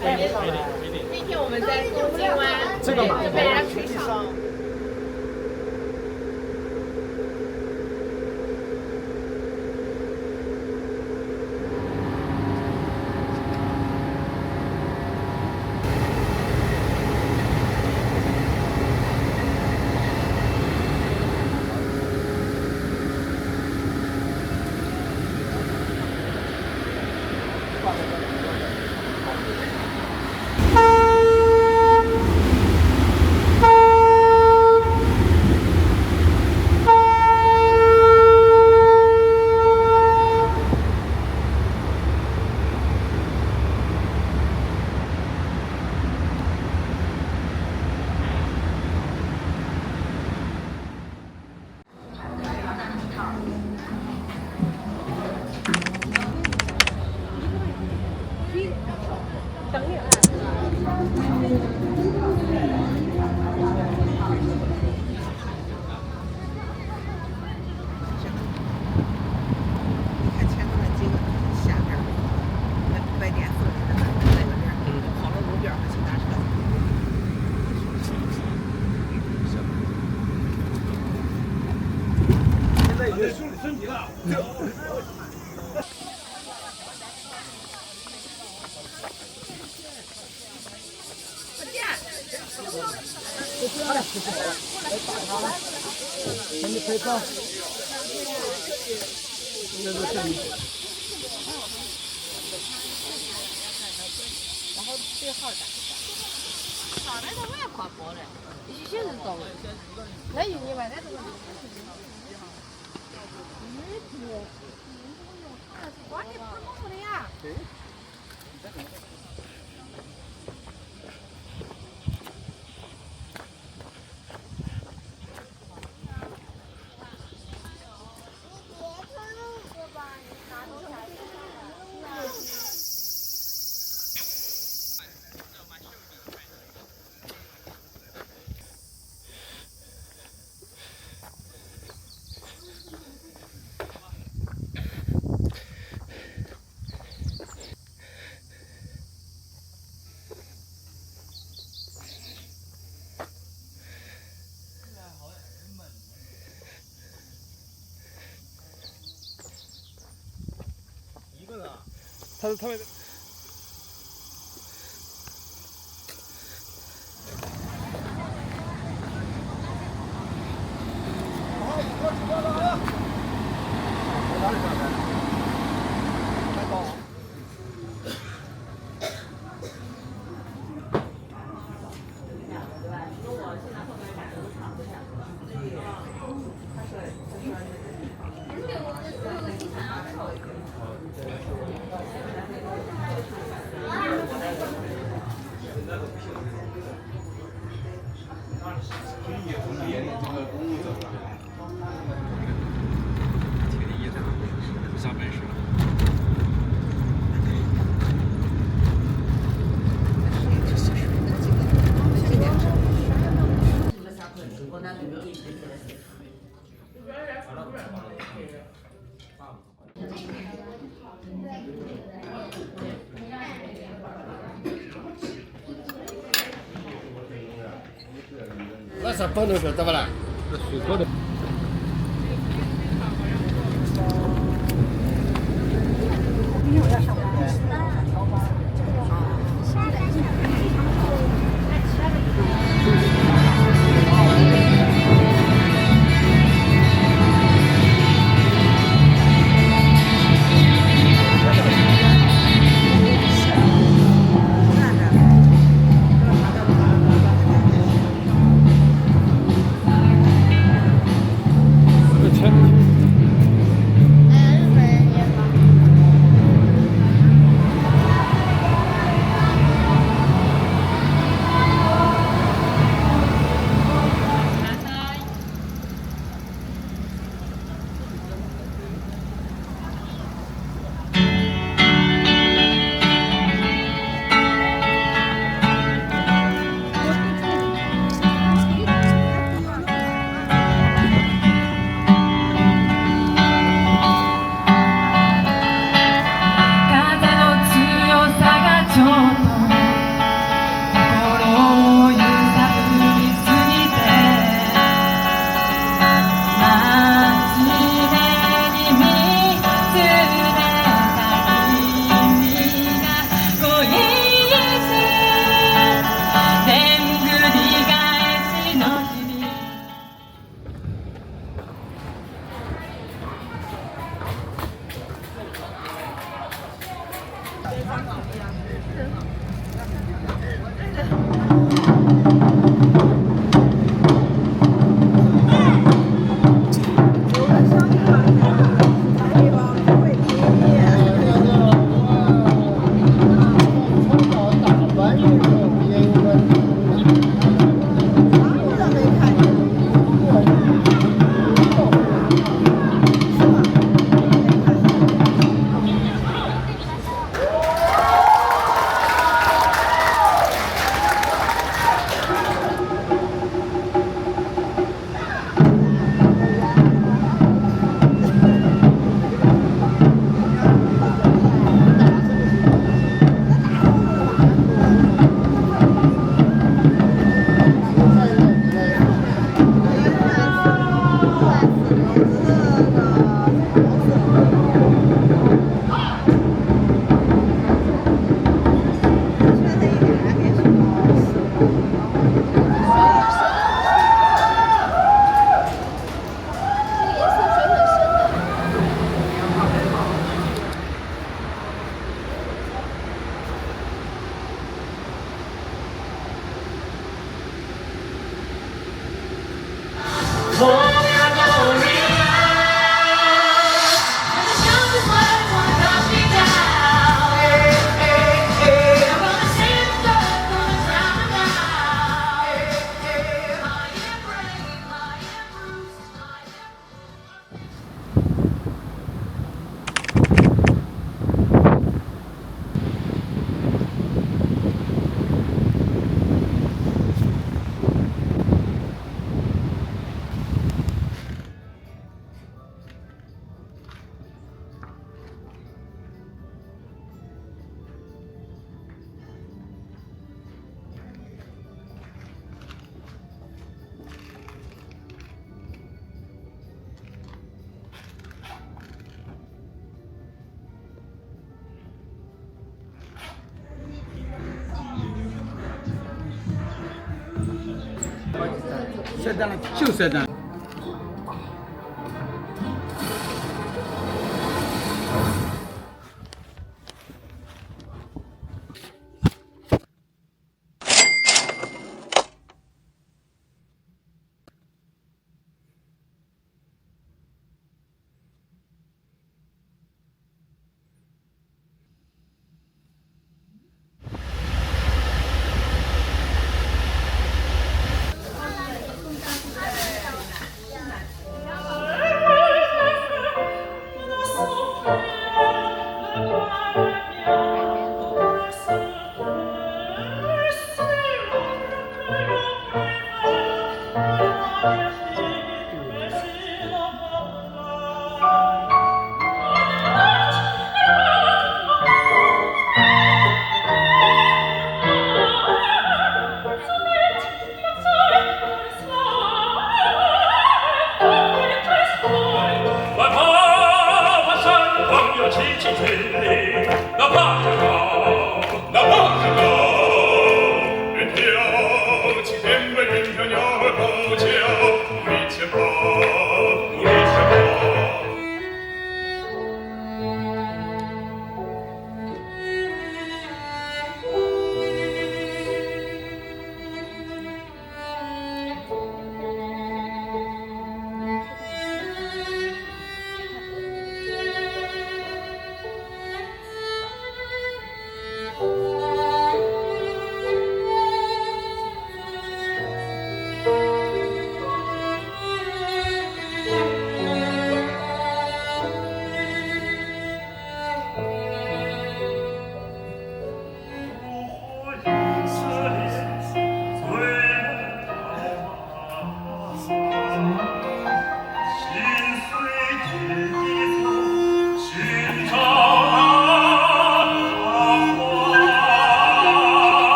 拜拜。那天我们在东京湾，这个马被人家吹伤。然后对号打。好，那个我也跨过了，必须先是到了。那有你买那个。关键不是我的呀。他们。那啥不能说怎么了？水果的。今天我要上班。色灯了，旧色灯。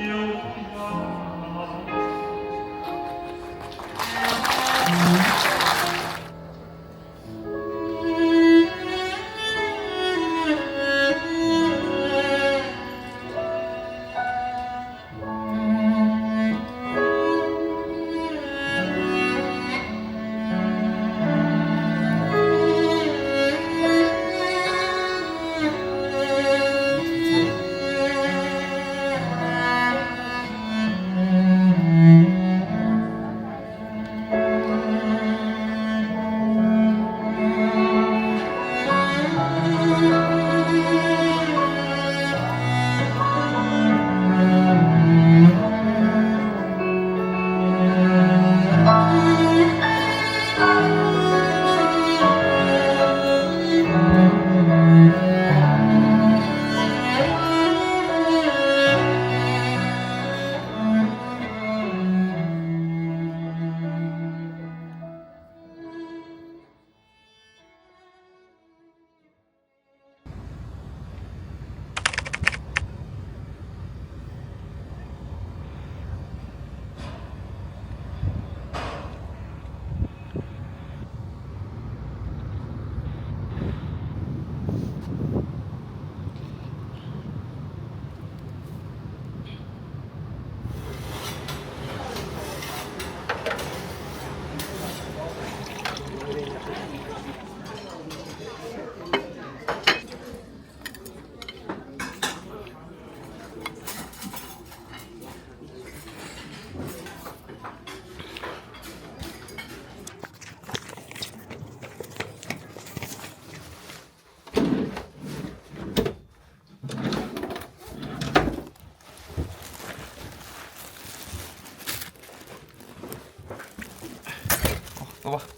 有走吧。